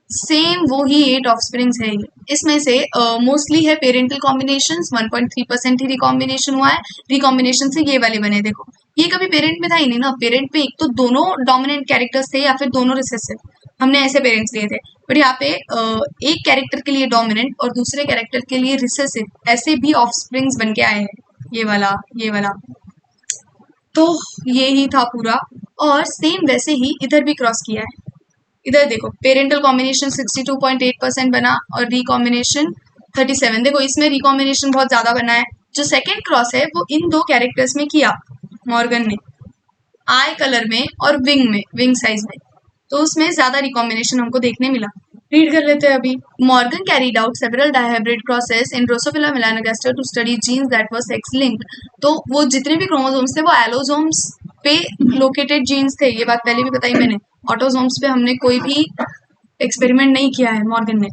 सेम वो ही 8 ऑफस्प्रिंग्स है। इसमें से मोस्टली है पेरेंटल कॉम्बिनेशन, 1.3% ही रिकॉम्बिनेशन हुआ है। रिकॉम्बिनेशन से ये वाले बने। देखो ये कभी पेरेंट में था ही नहीं ना, पेरेंट में एक तो दोनों डोमिनेंट कैरेक्टर्स थे या फिर दोनों रिसेसिव, हमने ऐसे पेरेंट्स लिए थे। बट यहाँ पे एक कैरेक्टर के लिए डोमिनेंट और दूसरे कैरेक्टर के लिए रिसेसिव, ऐसे भी ऑफस्प्रिंग्स बन के आए हैं, ये वाला। तो ये ही था पूरा, और सेम वैसे ही इधर भी क्रॉस किया है। इधर देखो पेरेंटल कॉम्बिनेशन 62.8% बना और रिकॉम्बिनेशन 37। देखो इसमें रिकॉम्बिनेशन बहुत ज्यादा बना है। जो सेकंड क्रॉस है वो इन 2 कैरेक्टर्स में किया मॉर्गन ने, आई कलर में और विंग साइज में, तो उसमें ज्यादा रिकॉम्बिनेशन हमको देखने मिला। रीड कर लेते हैं अभी। Morgan carried out several dihybrid crosses in Drosophila melanogaster to study genes that were sex linked. तो वो जितने भी क्रोमोसोम्स थे वो एलोसोम्स पे लोकेटेड जीन्स थे, ये बात पहले भी बताई मैंने। ऑटोसोम्स पे हमने कोई भी एक्सपेरिमेंट नहीं किया है मॉर्गन ने।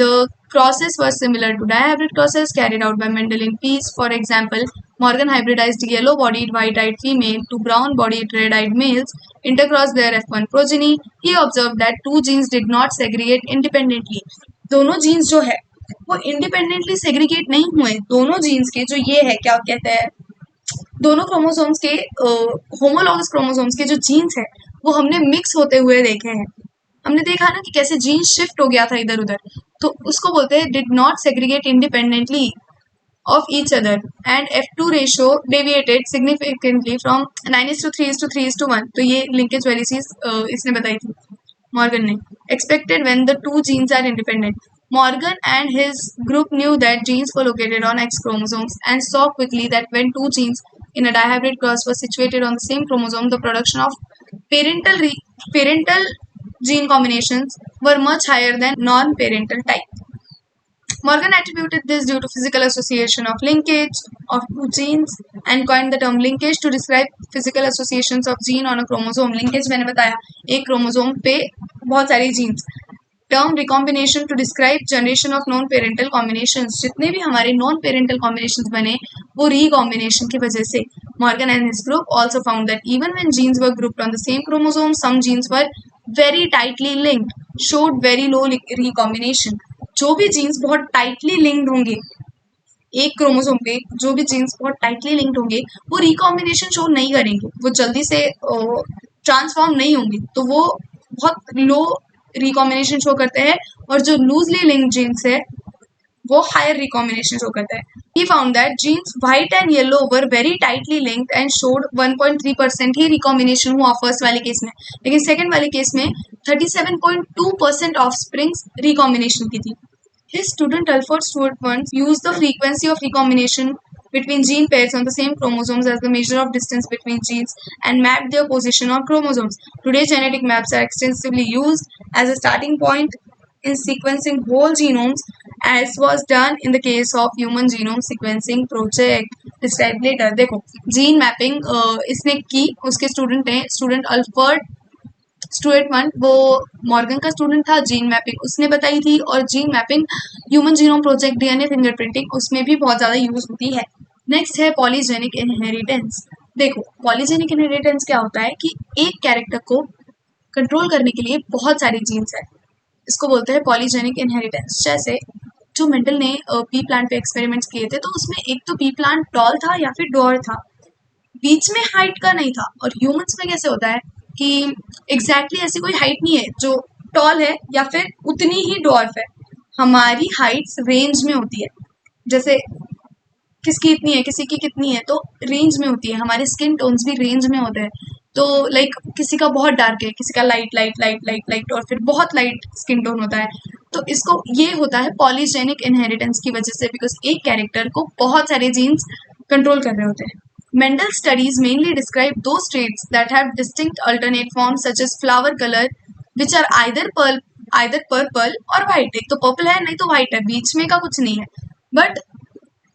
The crosses were similar to dihybrid crosses carried out by Mendel in peas. For example, Morgan hybridized yellow-bodied white-eyed female to brown-bodied red-eyed males, intercrossed their F1 progeny. He observed that 2 genes did not segregate independently. दोनों jeans जो है वो independently segregate नहीं हुए। दोनों jeans के जो ये है, क्या कहते हैं, दोनों क्रोमोसोम्स के होमोलॉगस क्रोमोसोम्स के जो जीन्स है वो हमने मिक्स होते हुए देखे हैं। हमने देखा ना कि कैसे जीन शिफ्ट हो गया था इधर उधर, तो उसको बोलते हैं did not segregate independently of each other, and F2 ratio deviated significantly from 9:3:3:1। तो ये लिंकेज वाली चीज इसने बताई थी मॉर्गन ने। Expected when the 2 genes are independent. Morgan and his group knew that genes were located on X chromosomes and saw quickly that when 2 genes in a dihybrid cross were situated on the same chromosome, the production of parental gene combinations were much higher than non-parental type. Morgan attributed this due to physical association of linkage of 2 genes and coined the term linkage to describe physical associations of gene on a chromosome. Linkage मैंने बताया, एक chromosome पे बहुत सारी genes. Term recombination to describe generation of non parental combinations, जितने भी हमारे non parental combinations बने वो रिकॉम्बिनेशन की वजह से। Morgan and his group also found that even when genes were grouped on the same chromosome, some genes were very tightly linked, showed very low recombination. जो भी जीन्स बहुत tightly linked होंगे, एक क्रोमोसोम पे जो भी जीन्स बहुत tightly linked होंगे वो रिकॉम्बिनेशन शो नहीं करेंगे, वो जल्दी से ट्रांसफॉर्म नहीं होंगे, तो वो बहुत लो रिकॉम्बिनेशन शो करते हैं। और जो लूजली लिंक्ड जीन्स है वो हायर रिकॉम्बिनेशन शो करता है। He found that genes white and yellow were very tightly linked and showed 1.3% he recombination हुआ फर्स्ट वाले केस में, लेकिन सेकंड वाले केस में 37.2% ऑफ स्प्रिंग्स रिकॉम्बिनेशन की थी। His student Alfred Stewart used the frequency of recombination between gene pairs on the same chromosomes as the measure of distance between genes and mapped their position on chromosomes. Today, genetic maps are extensively used as a starting point in sequencing whole genomes, as was done in the case of human genome sequencing project described later. देखो gene mapping इसने की, उसके student Alfred Stuart, वो Morgan का student था। Gene mapping उसने बताई थी, और gene mapping human genome project DNA fingerprinting उसमें भी बहुत ज़्यादा यूज होती है। नेक्स्ट है पॉलीजेनिक इनहेरिटेंस। देखो पॉलीजेनिक इनहेरिटेंस क्या होता है कि एक कैरेक्टर को कंट्रोल करने के लिए बहुत सारे जीन्स है, इसको बोलते हैं पॉलीजेनिक इनहेरिटेंस। जैसे जो मेंडल ने पी प्लांट पे एक्सपेरिमेंट्स किए थे, तो उसमें एक तो पी प्लांट टॉल था या फिर डॉर था, बीच में हाइट का नहीं था। और ह्यूमंस में कैसे होता है कि एग्जैक्टली ऐसी कोई हाइट नहीं है जो टॉल है या फिर उतनी ही डॉर्फ है, हमारी हाइट्स रेंज में होती है। जैसे किसकी इतनी है, किसी की कितनी है, तो रेंज में होती है। हमारे स्किन टोन्स भी रेंज में होते हैं। तो लाइक किसी का बहुत डार्क है, किसी का light light light light light और फिर बहुत लाइट स्किन टोन होता है। तो इसको ये होता है पॉलीजेनिक इनहेरिटेंस की वजह से, बिकॉज एक कैरेक्टर को बहुत सारे जीन्स कंट्रोल कर रहे होते हैं। Mendel's studies mainly describe those traits that have distinct alternate forms such as flower color, which are either purple और white। एक तो पर्पल है, नहीं तो white है, बीच में का कुछ नहीं है। बट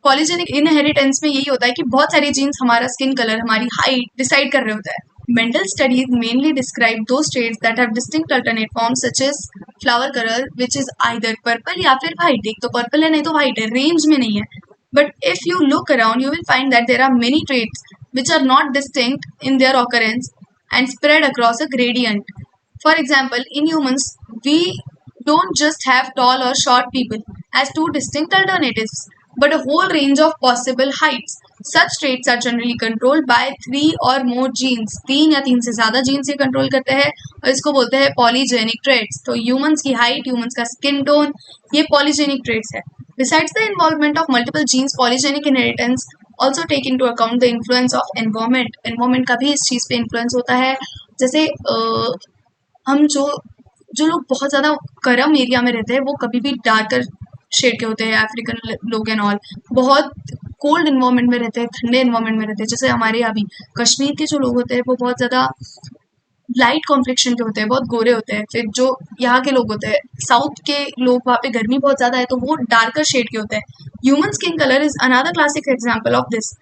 पॉलीजेनिक इनहेरिटेंस में यही होता है कि बहुत सारे जीन्स हमारा स्किन कलर, हमारी हाइट डिसाइड कर रहे होते हैं। Mendel's studies mainly describe those traits that have distinct alternate forms such as flower color, which is either purple या फिर white। एक तो पर्पल है, नहीं तो white है, रेंज में नहीं है। But if you look around, you will find that there are many traits which are not distinct in their occurrence and spread across a gradient. For example, in humans, we don't just have tall or short people as two distinct alternatives, but a whole range of possible heights. Such traits are generally controlled by 3 or more genes. 3 या 3 से ज़्यादा jeans ये control करते हैं, और इसको बोलते हैं पॉलीजेनिक ट्रेट्स। तो ह्यूमंस की हाइट, ह्यूमंस का स्किन टोन, ये पॉलीजेनिक ट्रेट्स है। Besides the involvement of multiple genes, polygenic inheritance also take into account the influence of environment. Environment का भी इस चीज़ पे इन्फ्लुएंस होता है। जैसे हम जो लोग बहुत ज़्यादा गर्म एरिया में रहते हैं वो कभी भी डार्कर शेड के होते हैं, अफ्रीकन लोग एंड ऑल। बहुत कोल्ड इन्वायरमेंट में रहते हैं, ठंडे इन्वायरमेंट में रहते हैं। जैसे हमारे यहाँ भी कश्मीर के जो लोग होते हैं वो बहुत ज़्यादा लाइट कॉम्प्लेक्शन के होते हैं, बहुत गोरे होते हैं। फिर जो यहाँ के लोग होते हैं, साउथ के लोग, वहाँ पे गर्मी बहुत ज़्यादा है तो वो डार्कर शेड के होते हैं। Human skin colour is another classic example of this.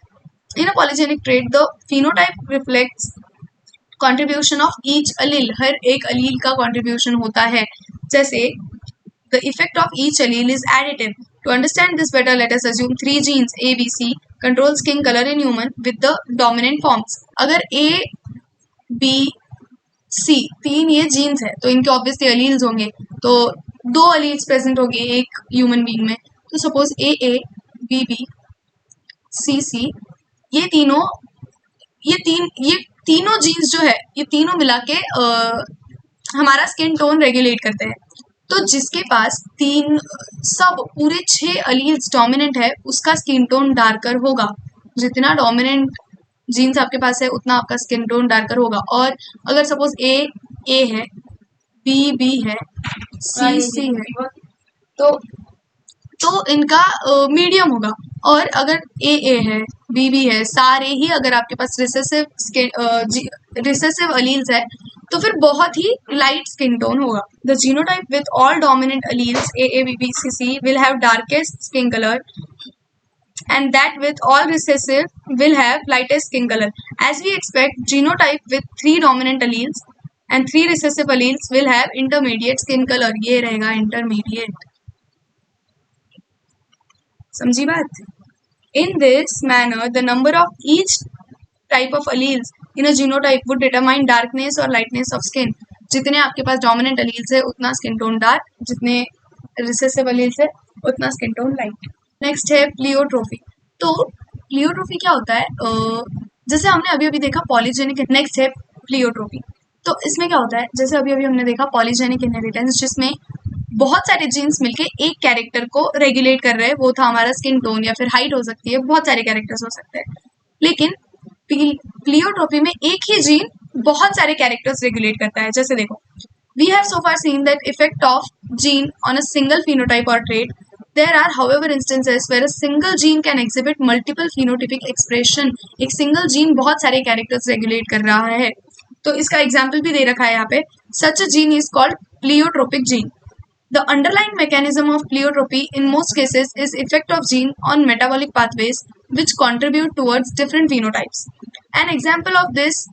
In a polygenic trait the phenotype reflects contribution of each allele. हर एक अलील का कॉन्ट्रीब्यूशन होता है। जैसे the effect of each allele is additive. To understand this better, let us assume 3 genes A, B, C control skin color in human with the dominant forms. अगर A, B, C 3 ये jeans है तो इनके obviously alleles होंगे, तो 2 alleles present होंगे एक human being में। तो suppose A, B, B, C, ये तीनों जीन्स जो है, ये तीनों मिला के हमारा स्किन टोन रेगुलेट करते हैं। तो जिसके पास पूरे 6 अलील्स डोमिनेंट है उसका स्किन टोन डार्कर होगा। जितना डोमिनेंट जीन्स आपके पास है उतना आपका स्किन टोन डार्कर होगा। और अगर सपोज ए है, बी है, सी है, तो इनका मीडियम होगा। और अगर ए है, बी है, सारे ही अगर आपके पास रिसेसिव अलील्स है तो फिर बहुत ही लाइट स्किन टोन होगा। The genotype with all dominant alleles A B B C will have darkest skin colour, and that with all recessive will have lightest skin color. As we expect, genotype with 3 dominant alleles and 3 recessive alleles will have intermediate skin color. ये रहेगा intermediate. समझी बात? In this manner, the number of each type of alleles in a genotype would determine darkness or lightness of skin. जितने आपके पास dominant alleles है उतना skin tone dark, जितने recessive allele से उतना स्किन टोन लाइट। नेक्स्ट है प्लियोट्रोफी। तो प्लियोट्रोफी क्या होता है, जैसे हमने अभी अभी देखा पॉलीजेनिक। नेक्स्ट है प्लियोट्रोफी। तो इसमें क्या होता है, जैसे अभी अभी हमने देखा पॉलीजेनिक इनहेरिटेंस, जिसमें बहुत सारे जीन्स मिलके एक कैरेक्टर को रेगुलेट कर रहे हैं, वो था हमारा स्किन टोन या फिर हाइट हो सकती है, बहुत सारे कैरेक्टर्स हो सकते हैं। लेकिन प्लियोट्रोपी में एक ही जीन बहुत सारे कैरेक्टर्स रेगुलेट करता है। जैसे देखो, we have so far seen that effect of gene on a single phenotype or trait. There are, however, instances where a single gene can exhibit multiple phenotypic expression. एक single gene बहुत सारे characters regulate कर रहा है। तो इसका example भी दे रखा है यहाँ पे। Such a gene is called pleiotropic gene. The underlying mechanism of pleiotropy in most cases is effect of gene on metabolic pathways which contribute towards different phenotypes. An example of this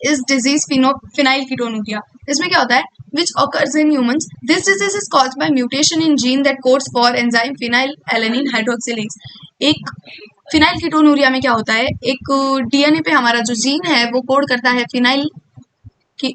is disease phenylketonuria. इसमें क्या होता है, which occurs in humans. This disease is caused by mutation in gene that codes for enzyme phenylalanine hydroxylase. एक phenylketonuria में क्या होता है, एक डीएनए पे हमारा जो जीन है वो कोड करता है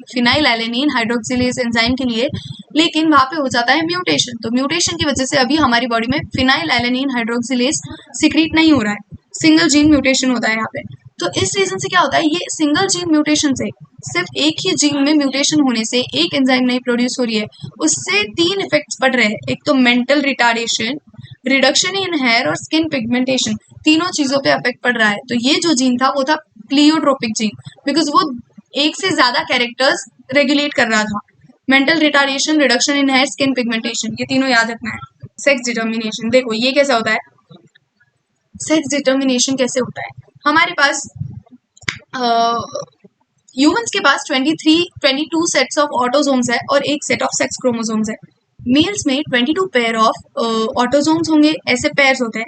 फिनाइलएलेनिन हाइड्रोक्सिलेज एंजाइम के लिए, लेकिन वहां पे हो जाता है म्यूटेशन। तो म्यूटेशन की वजह से अभी हमारी बॉडी में फिनाइलएलेनिन हाइड्रोक्सिलेज सिक्रीट नहीं हो रहा है, सिंगल जीन म्यूटेशन होता है यहाँ पे। तो इस रीजन से क्या होता है, ये सिंगल जीन म्यूटेशन से, सिर्फ एक ही जीन में म्यूटेशन होने से एक एंजाइम नहीं प्रोड्यूस हो रही है, उससे तीन इफेक्ट्स पड़ रहे हैं। एक तो mental retardation, reduction in hair और स्किन पिगमेंटेशन, तीनों चीजों पे इफेक्ट पड़ रहा है। तो ये जो जीन था वो था प्लियोट्रोपिक जीन, बिकॉज वो एक से ज्यादा कैरेक्टर्स रेगुलेट कर रहा था। Mental retardation, reduction in hair, skin pigmentation, ये तीनों याद रखना है। सेक्स डिटर्मिनेशन, देखो ये कैसा होता है, सेक्स डिटर्मिनेशन कैसे होता है, हमारे पास ह्यूमंस के पास 22 सेट्स ऑफ ऑटोजोम्स है और एक सेट ऑफ सेक्स क्रोमोसोम्स है। मेल्स में 22 पेयर ऑफ ऑटोजोम्स होंगे, ऐसे पेयर्स होते हैं।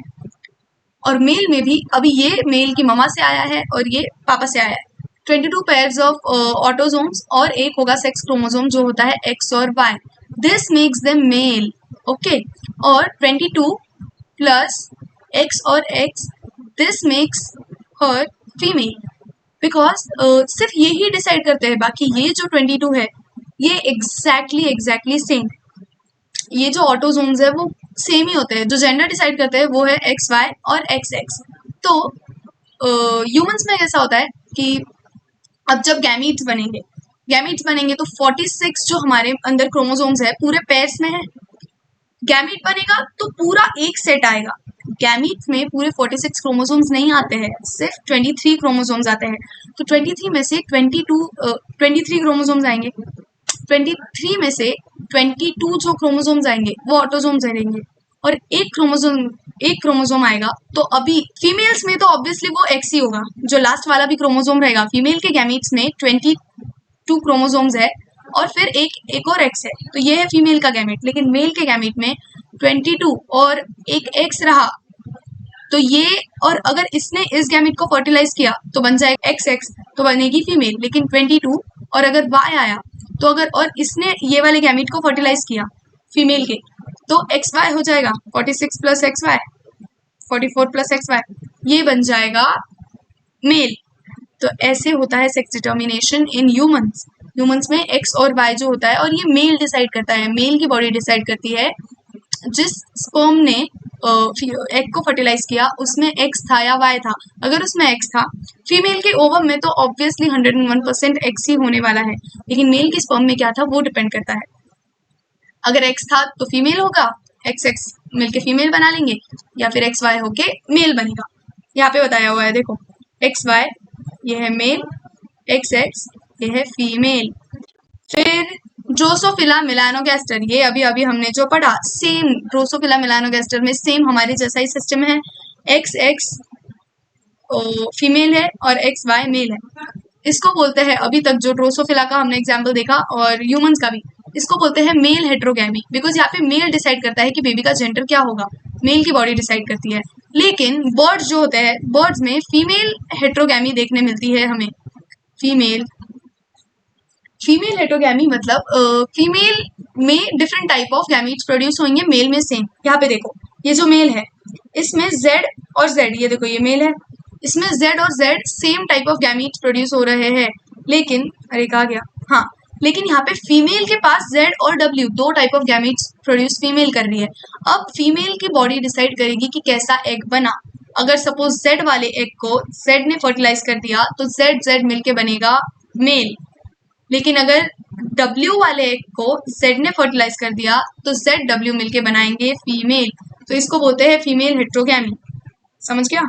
और मेल में भी, अभी ये मेल की ममा से आया है और ये पापा से आया है, 22 पेयर्स ऑफ ऑटोजोम्स और एक होगा सेक्स क्रोमोसोम जो होता है एक्स और Y. This makes them male, okay. और 22 प्लस एक्स और X, this makes her female, because सिर्फ ये ही डिसाइड करते हैं, बाकी ये जो 22 है ये एग्जैक्टली सेम, ये जो ऑटोजोम्स है वो सेम ही होते हैं। जो जेंडर डिसाइड करते हैं वो है एक्स वाई और एक्स एक्स। तो ह्यूमंस में ऐसा होता है कि अब जब गैमीट्स बनेंगे तो 46 जो हमारे अंदर क्रोमोसोम्स है पूरे पेयर्स में है। गैमीट बनेगा तो पूरा एक सेट आएगा। गैमीट में पूरे 46 क्रोमोसोम्स नहीं आते हैं, सिर्फ 23 क्रोमोसोम्स आते हैं। तो 23 में से 23 क्रोमोसोम्स आएंगे, 23 में से 22 जो क्रोमोसोम्स आएंगे वो ऑटोसोम्स रहेंगे और एक क्रोमोसोम आएगा। तो अभी फीमेल्स में तो ऑब्वियसली वो एक्स ही होगा, जो लास्ट वाला भी क्रोमोसोम रहेगा। फीमेल के गैमीट्स में 22 क्रोमोसोम्स है और फिर एक और एक्स है, तो ये है फीमेल का गैमीट। लेकिन मेल के गैमीट में 22 और एक एक्स रहा, तो ये, और अगर इसने इस गैमीट को फर्टिलाइज किया तो बन जाएगा एक्स एक्स, तो बनेगी फीमेल। लेकिन 22 और अगर वाई आया तो अगर, और इसने ये वाले गैमीट को फर्टिलाइज किया फीमेल के, तो एक्स वाई हो जाएगा, 46 plus X Y, 44 plus X Y, ये बन जाएगा मेल। तो ऐसे होता है सेक्स डिटर्मिनेशन इन ह्यूमंस में एक्स और वाई जो होता है, और ये मेल डिसाइड करता है, मेल की बॉडी डिसाइड करती है। जिस स्पर्म ने एग को फर्टिलाइज किया उसमें एक्स था या वाई था, अगर उसमें एक्स था, फीमेल के ओवम में तो ऑब्वियसली 101% एक्स ही होने वाला है, लेकिन मेल के स्पर्म में क्या था वो डिपेंड करता है। अगर एक्स था तो फीमेल होगा, एक्स एक्स मिलके फीमेल बना लेंगे, या फिर एक्स वाई होके मेल बनेगा। यहाँ पे बताया हुआ है, देखो एक्स वाई ये है मेल, एक्स एक्स ये है फीमेल। फिर ड्रोसोफिला मेलानोगैस्टर, ये अभी अभी हमने जो पढ़ा, सेम ड्रोसोफिला मेलानोगैस्टर में सेम हमारे जैसा ही सिस्टम है। एक्स एक्स फीमेल है और एक्स वाई मेल है। इसको बोलते हैं, अभी तक जो ड्रोसोफिला का हमने एग्जाम्पल देखा और ह्यूमंस का भी, इसको बोलते हैं मेल हेट्रोगैमी, बिकॉज यहाँ पे मेल डिसाइड करता है कि बेबी का जेंडर क्या होगा, मेल की बॉडी डिसाइड करती है। लेकिन बर्ड्स जो होते हैं, बर्ड्स में फीमेल हेट्रोगैमी देखने मिलती है हमें। फीमेल हेट्रोगैमी मतलब फीमेल में different type of gametes produce होंगे, मेल में सेम। यहाँ पे देखो ये जो मेल है इसमें जेड और जेड, ये देखो ये मेल है, इसमें जेड और Z same type of gametes produce हो रहे हैं। लेकिन अरे कहा गया, हाँ, लेकिन यहाँ पे फीमेल के पास जेड और डब्ल्यू दो type of gametes produce female कर रही है। अब फीमेल की बॉडी डिसाइड करेगी कि कैसा एग बना। अगर सपोज जेड वाले एग को जेड ने फर्टिलाइज कर दिया तो जेड जेड मिलके बनेगा मेल, लेकिन अगर डब्ल्यू वाले एग को जेड ने फर्टिलाइज कर दिया तो जेड डब्ल्यू मिलके बनाएंगे फीमेल। तो इसको बोलते हैं फीमेल हेट्रोगैमी। समझ गया?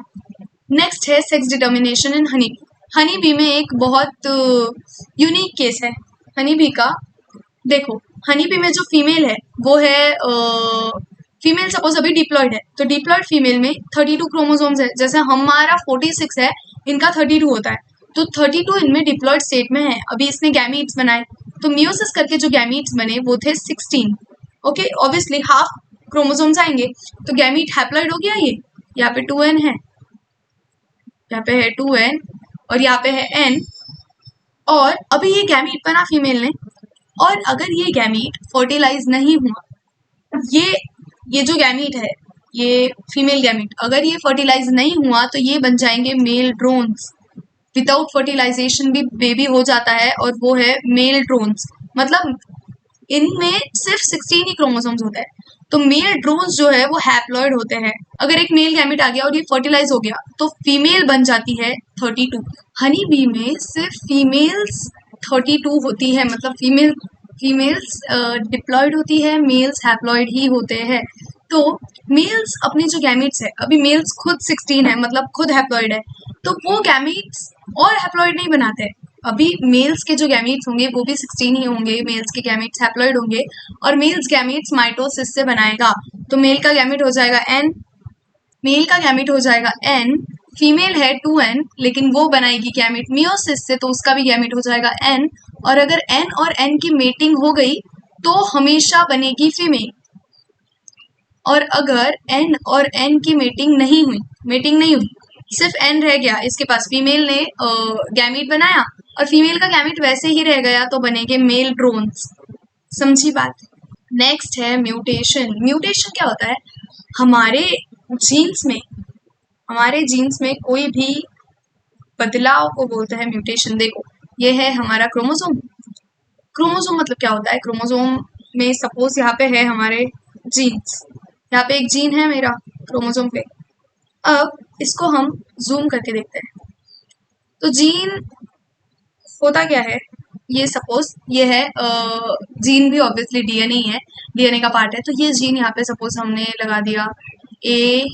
नेक्स्ट है सेक्स डिटर्मिनेशन इन हनी बी। हनी बी में एक बहुत यूनिक केस है हनी बी का। देखो, हनी बी में जो फीमेल है वो है फीमेल सपोज अभी डिप्लॉयड है, तो डिप्लॉयड फीमेल में 32 क्रोमोसोम्स है। जैसे हमारा 46 है, इनका 32 होता है, तो 32 इनमें डिप्लॉयड स्टेट में है। अभी इसने गैमीट्स बनाए, तो मियोसिस करके जो गैमीट्स बने वो थे 16। ओके, ऑब्वियसली हाफ क्रोमोसोम्स आएंगे, तो गैमीट हैप्लॉइड हो गया। ये यहाँ पे 2n है, यहाँ पे है 2n और यहाँ पे है n। और अभी ये गैमीट बना फीमेल ने, और अगर ये गैमीट फर्टिलाइज नहीं हुआ, ये जो गैमीट है, ये फीमेल गैमीट, अगर ये फर्टिलाइज नहीं हुआ तो ये बन जाएंगे मेल ड्रोन्स। विदाउट फर्टिलाइजेशन भी बेबी हो जाता है, और वो है मेल ड्रोन्स। मतलब इनमें सिर्फ 16 ही क्रोमोसोम्स होता है। तो मेल ड्रोन्स जो है वो हैप्लॉइड होते हैं। अगर एक मेल गैमेट आ गया और ये फर्टिलाइज हो गया तो फीमेल बन जाती है 32। हनी बी में सिर्फ फीमेल्स 32 होती है, मतलब फीमेल्स डिप्लॉयड होती है, मेल्स हैप्लॉइड ही होते हैं। तो मेल्स अपने जो गैमेट्स है, अभी मेल्स खुद 16 है, मतलब खुद हैप्लॉइड है, तो वो गैमेट्स और हैप्लॉइड नहीं बनाते। अभी मेल्स के जो गैमेट्स होंगे वो भी 16 ही होंगे, मेल्स के गैमेट्स हैप्लॉइड होंगे, और मेल्स गैमेट्स माइटोसिस से बनाएगा। तो मेल का गैमेट हो जाएगा n, मेल का गैमेट हो जाएगा n, फीमेल है 2n, लेकिन वो बनाएगी गैमेट मियोसिस से, तो उसका भी गैमेट हो जाएगा n। और अगर n और n की मेटिंग हो गई तो हमेशा बनेगी फीमेल। और अगर n और n की मेटिंग नहीं हुई, सिर्फ n रह गया इसके पास, फीमेल ने गैमेट बनाया और फीमेल का गैमेट वैसे ही रह गया, तो बनेंगे मेल ड्रोन्स। समझी बात? नेक्स्ट है म्यूटेशन। म्यूटेशन क्या होता है? हमारे जीन्स में कोई भी बदलाव को बोलते हैं म्यूटेशन। देखो, ये है हमारा क्रोमोसोम। क्रोमोसोम मतलब क्या होता है? क्रोमोसोम में सपोज यहाँ पे है हमारे जीन्स, यहाँ पे एक जीन है मेरा क्रोमोसोम पे। अब इसको हम जूम करके देखते हैं, तो जीन होता क्या है? ये सपोज ये है जीन भी ऑब्वियसली डीएनए ही है, डीएनए का पार्ट है। तो ये जीन यहाँ पे सपोज हमने लगा दिया ए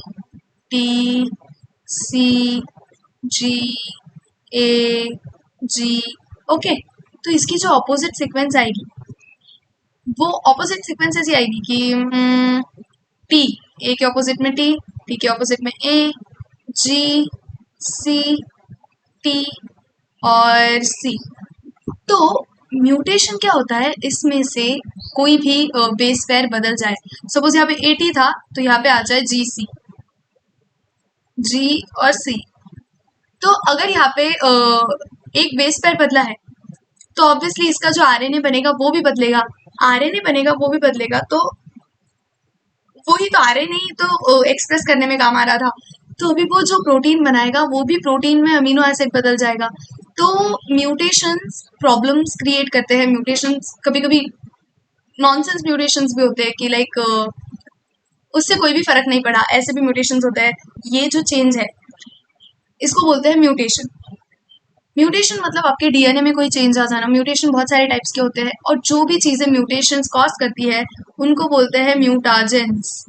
टी सी जी ए जी। ओके, तो इसकी जो ऑपोजिट सीक्वेंस आएगी वो ऑपोजिट सीक्वेंस ऐसी आएगी कि टी, ए के ऑपोजिट में टी, टी के ऑपोजिट में ए, जी, सी, टी और सी। तो म्यूटेशन क्या होता है? इसमें से कोई भी बेस पेयर बदल जाए। सपोज यहाँ पे ए टी था तो यहाँ पे आ जाए जी सी, जी और सी। तो अगर यहाँ पे एक बेस पेयर बदला है तो ऑब्वियसली इसका जो आरएनए बनेगा वो भी बदलेगा, आरएनए बनेगा वो भी बदलेगा। तो वही तो आरएनए ही तो एक्सप्रेस करने में काम आ रहा था। तो अभी वो जो प्रोटीन बनाएगा वो भी प्रोटीन में अमीनो एसिड बदल जाएगा। तो म्यूटेशंस प्रॉब्लम्स क्रिएट करते हैं। म्यूटेशंस कभी कभी नॉनसेंस म्यूटेशंस भी होते हैं कि लाइक उससे कोई भी फर्क नहीं पड़ा, ऐसे भी म्यूटेशंस होते हैं। ये जो चेंज है इसको बोलते हैं म्यूटेशन। म्यूटेशन मतलब आपके डीएनए में कोई चेंज आ जाना। म्यूटेशन बहुत सारे टाइप्स के होते हैं, और जो भी चीजें म्यूटेशंस कॉज करती है उनको बोलते हैं म्यूटाजेंस।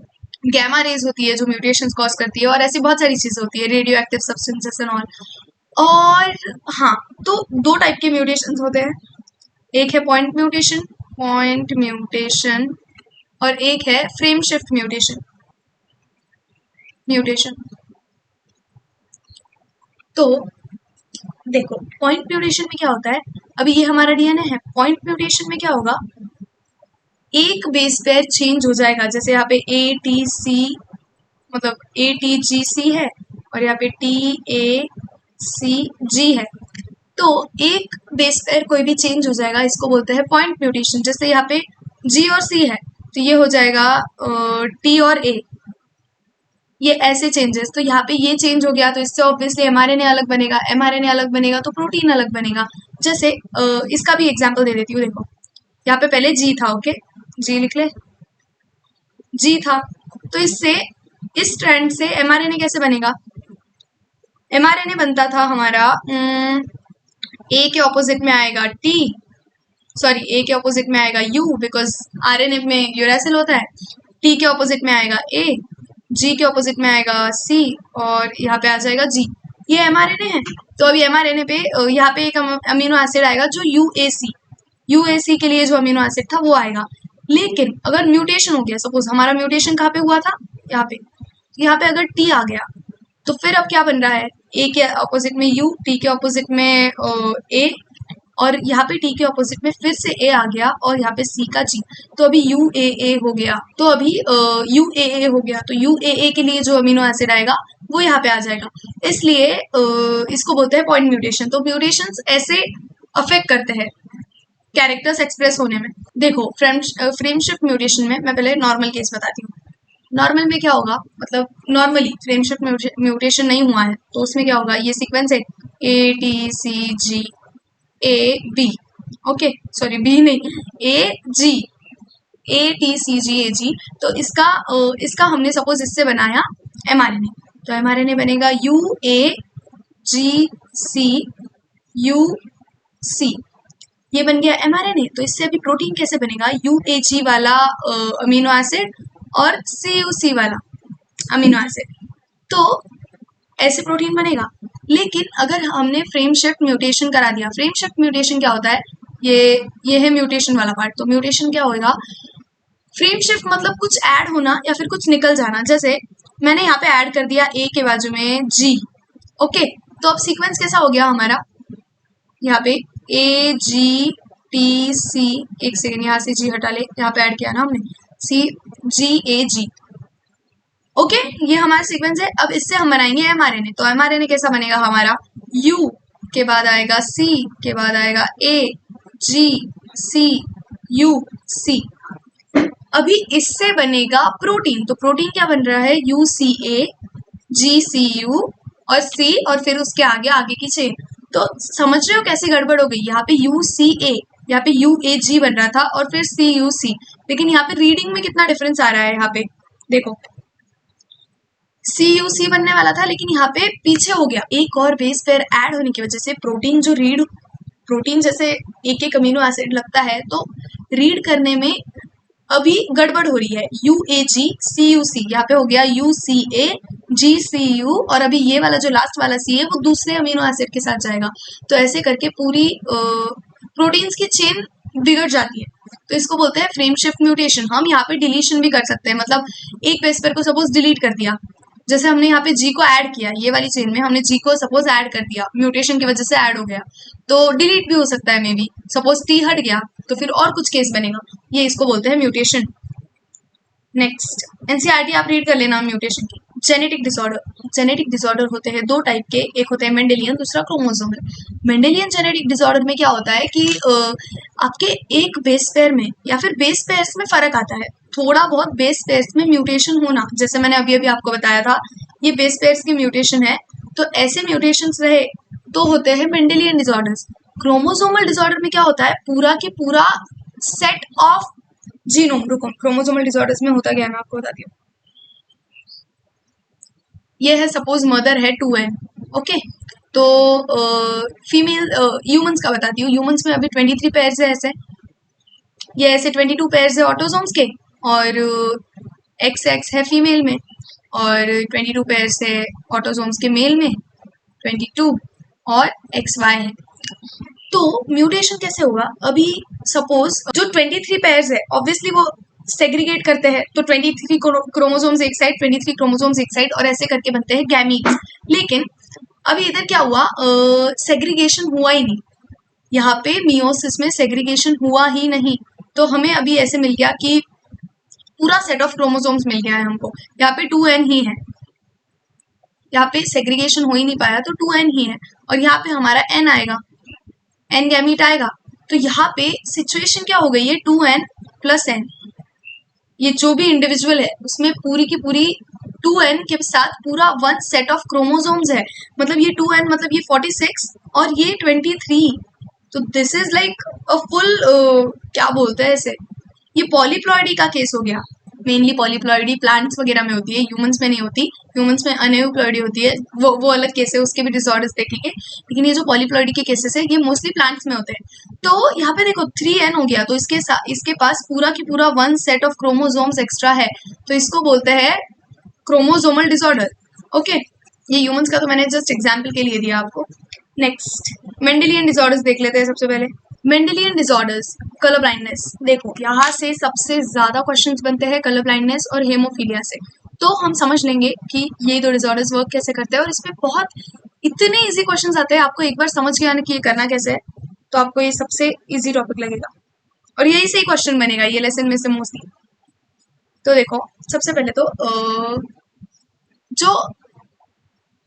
गैमा रेज होती है जो म्यूटेशंस कॉज करती है, और ऐसी बहुत सारी चीजें होती है, radio active substances and all. और हाँ, तो दो टाइप के म्यूटेशंस होते हैं, एक है पॉइंट म्यूटेशन और एक है फ्रेम शिफ्ट म्यूटेशन। तो देखो, पॉइंट म्यूटेशन में क्या होता है? अभी ये हमारा डीएनए है, पॉइंट म्यूटेशन में क्या होगा? एक बेस पेयर चेंज हो जाएगा। जैसे यहाँ पे ए टी सी, मतलब ए टी जी सी है, और यहाँ पे टी ए सी जी है। तो एक बेस पेयर कोई भी चेंज हो जाएगा, इसको बोलते हैं पॉइंट म्यूटेशन। जैसे यहाँ पे जी और सी है तो ये हो जाएगा टी और ए, ये ऐसे चेंजेस। तो यहाँ पे ये चेंज हो गया तो इससे ऑब्वियसली एमआरएनए अलग बनेगा, एमआरएनए अलग बनेगा तो प्रोटीन अलग बनेगा। जैसे इसका भी एग्जाम्पल दे देती हूँ। देखो यहाँ पे पहले जी था, ओके, जी लिख ले, जी था। तो इससे इस स्ट्रैंड से एमआरएनए कैसे बनेगा? एमआरएनए बनता था हमारा ए के ऑपोजिट में आएगा टी, सॉरी ए के ऑपोजिट में आएगा यू, बिकॉज आरएनए में यूरेसिल होता है। टी के ऑपोजिट में आएगा ए, जी के ऑपोजिट में आएगा सी, और यहाँ पे आ जाएगा जी। ये एमआरएनए है। तो अभी एमआरएनए पे यहाँ पे एक अमीनो एसिड आएगा जो यूएसी के लिए जो अमीनो एसिड था वो आएगा। लेकिन अगर म्यूटेशन हो गया, सपोज हमारा म्यूटेशन कहाँ पे हुआ था, यहाँ पे अगर टी आ गया, तो फिर अब क्या बन रहा है, ए के ऑपोजिट में यू, टी के ऑपोजिट में ए, और यहाँ पे टी के ऑपोजिट में फिर से ए आ गया, और यहाँ पे सी का जी। तो अभी यू ए हो गया। तो अभी यू ए हो गया, तो यू ए के लिए जो अमीनो एसिड आएगा वो यहाँ पे आ जाएगा। इसलिए इसको बोलते हैं पॉइंट म्यूटेशन। तो म्यूटेशंस ऐसे अफेक्ट करते हैं कैरेक्टर्स एक्सप्रेस होने में। देखो फ्रेम शिफ्ट म्यूटेशन में मैं पहले नॉर्मल केस बताती हूँ। नॉर्मल में क्या होगा, मतलब नॉर्मली फ्रेम शिफ्ट म्यूटेशन नहीं हुआ है तो उसमें क्या होगा, ये सीक्वेंस है A T C G A B, okay, sorry B नहीं, A ji, A T C G ए जी। तो इसका हमने सपोज इससे बनाया एमआरएनए, तो एमआरएनए बनेगा U A ji C you see, ये बन गया एमआरएनए। तो इससे अभी प्रोटीन कैसे बनेगा, यू ए जी वाला अमीनो एसिड और सी यू सी वाला अमीनो एसिड, तो ऐसे प्रोटीन बनेगा। लेकिन अगर हमने फ्रेम शिफ्ट म्यूटेशन करा दिया, फ्रेम शिफ्ट म्यूटेशन क्या होता है, ये है म्यूटेशन वाला पार्ट। तो म्यूटेशन क्या होएगा, फ्रेम शिफ्ट मतलब कुछ ऐड होना या फिर कुछ निकल जाना। जैसे मैंने यहाँ पे ऐड कर दिया ए के बाजू में जी, ओके, तो अब सीक्वेंस कैसा हो गया हमारा, यहाँ पे ए जी टी सी, एक सेकेंड यहाँ से जी हटा ले, यहाँ पे ऐड किया ना हमने सी जी ए जी, ओके, ये हमारा सीक्वेंस है। अब इससे हम बनाएंगे एमआरएनए। तो एमआरएनए कैसा बनेगा हमारा, यू के बाद आएगा सी, के बाद आएगा ए जी सी यू सी। अभी इससे बनेगा प्रोटीन। तो प्रोटीन क्या बन रहा है, you see A ji C you और सी, और फिर उसके आगे की चेन। तो समझ रहे हो कैसे गड़बड़ हो गई, यहाँ पे यू सी ए, यहाँ पे यू ए जी बन रहा था और फिर सी यू सी, लेकिन यहाँ पे रीडिंग में कितना डिफरेंस आ रहा है। यहाँ पे देखो सी यू सी बनने वाला था, लेकिन यहाँ पे पीछे हो गया, एक और बेस पेयर ऐड होने की वजह से प्रोटीन जो प्रोटीन जैसे एक एक अमीनो एसिड लगता है, तो रीड करने में अभी गड़बड़ हो रही है। U A ji C you see, यहाँ पे हो गया you see A ji C you, और अभी ये वाला जो लास्ट वाला सी है वो दूसरे अमीनो एसिड के साथ जाएगा। तो ऐसे करके पूरी प्रोटीन्स की चेन बिगड़ जाती है। तो इसको बोलते हैं फ्रेम शिफ्ट म्यूटेशन। हम यहाँ पे डिलीशन भी कर सकते हैं, मतलब एक बेस पेयर को सपोज डिलीट कर दिया, जैसे हमने यहाँ पे जी को ऐड किया, ये वाली चेन में हमने जी को सपोज ऐड कर दिया, म्यूटेशन की वजह से ऐड हो गया, तो डिलीट भी हो सकता है मे बी। सपोज टी हट गया तो फिर और कुछ केस बनेगा, ये इसको बोलते हैं म्यूटेशन। नेक्स्ट एनसीईआरटी आप रीड कर लेना म्यूटेशन की। जेनेटिक डिसऑर्डर होते हैं दो टाइप के, एक होता है मेंडेलियन, दूसरा क्रोमोसोमल। मेंडेलियन जेनेटिक डिसऑर्डर में क्या होता है कि आपके एक बेस पेयर में या फिर बेस पेयर्स में फर्क आता है, थोड़ा बहुत बेस पेयर्स में म्यूटेशन होना। जैसे मैंने अभी आपको बताया था, ये बेस पेयर्स की म्यूटेशन है, तो ऐसे म्यूटेशंस रहे तो होते हैं मेंडेलियन डिसऑर्डर्स। क्रोमोसोमल डिसऑर्डर में क्या होता है, पूरा के पूरा सेट ऑफ जीनोम। रुको, क्रोमोसोमल डिसऑर्डर्स में होता क्या है मैं आपको बताती हूँ। ये है सपोज मदर है 2n, ओके, तो फीमेल ह्यूमंस का बताती हूँ। ह्यूमंस में अभी 23 पेयर्स है, ऐसे ये ऐसे 22 पेयर्स है ऑटोसोम्स के, और XX है फीमेल में, और 22 पेयर्स है ऑटोसोम्स के मेल में, 22, और XY है। तो म्यूटेशन कैसे होगा, अभी सपोज जो 23 पेयर्स है ऑब्वियसली वो सेग्रीगेट करते हैं, तो 23 क्रोमोसोम्स एक साइड, 23 क्रोमोसोम्स एक साइड, और ऐसे करके बनते हैं गैमीट्स। लेकिन अभी इधर क्या हुआ, सेग्रीगेशन हुआ ही नहीं, यहाँ पे मियोसिस में सेग्रीगेशन हुआ ही नहीं। तो हमें अभी ऐसे मिल गया कि पूरा सेट ऑफ क्रोमोसोम्स मिल गया है हमको, यहाँ पे 2n ही है, यहाँ पे सेग्रीगेशन हो ही नहीं पाया तो 2n ही है, और यहाँ पे हमारा n आएगा, n गैमीट आएगा। तो यहाँ पे सिचुएशन क्या हो गई है, 2n + n, ये जो भी इंडिविजुअल है उसमें पूरी की पूरी 2n के साथ पूरा 1 सेट ऑफ क्रोमोसोम्स है। मतलब ये 2n मतलब ये 46 और ये 23, तो this is like a full, क्या बोलते हैं इसे, ये पॉलीप्लॉइडी का केस हो गया। मेनली पॉलीप्लॉइडी प्लांट्स वगैरह में होती है, ह्यूमंस में नहीं होती। ह्यूमंस में अनेउप्लॉइडी होती है, वो अलग केस है, उसके भी डिसऑर्डर्स देखेंगे। लेकिन ये जो पॉलीप्लॉइडी के केसेस है ये मोस्टली प्लांट्स में होते हैं। तो यहाँ पे देखो 3n हो गया, तो इसके पास पूरा की पूरा 1 सेट ऑफ क्रोमोसोम्स एक्स्ट्रा है, तो इसको बोलते हैं क्रोमोसोमल डिसऑर्डर। ओके, ये ह्यूमंस का तो मैंने जस्ट एग्जाम्पल के लिए दिया आपको। नेक्स्ट मेंडेलियन डिसऑर्डर्स देख लेते हैं सबसे पहले। Mendelian disorders, colour blindness. देखो यहाँ से सबसे ज्यादा क्वेश्चंस बनते हैं कलर ब्लाइंडनेस और हेमोफीलिया से, तो हम समझ लेंगे कि ये दो डिसऑर्डर्स वर्क कैसे करते हैं। और इसमें बहुत इतने इजी क्वेश्चंस आते हैं, आपको एक बार समझ गया ना कि ये करना कैसे है, तो आपको ये सबसे इजी टॉपिक लगेगा और यही से ही क्वेश्चन बनेगा ये लेसन में से मोस्टली। तो देखो सबसे पहले तो जो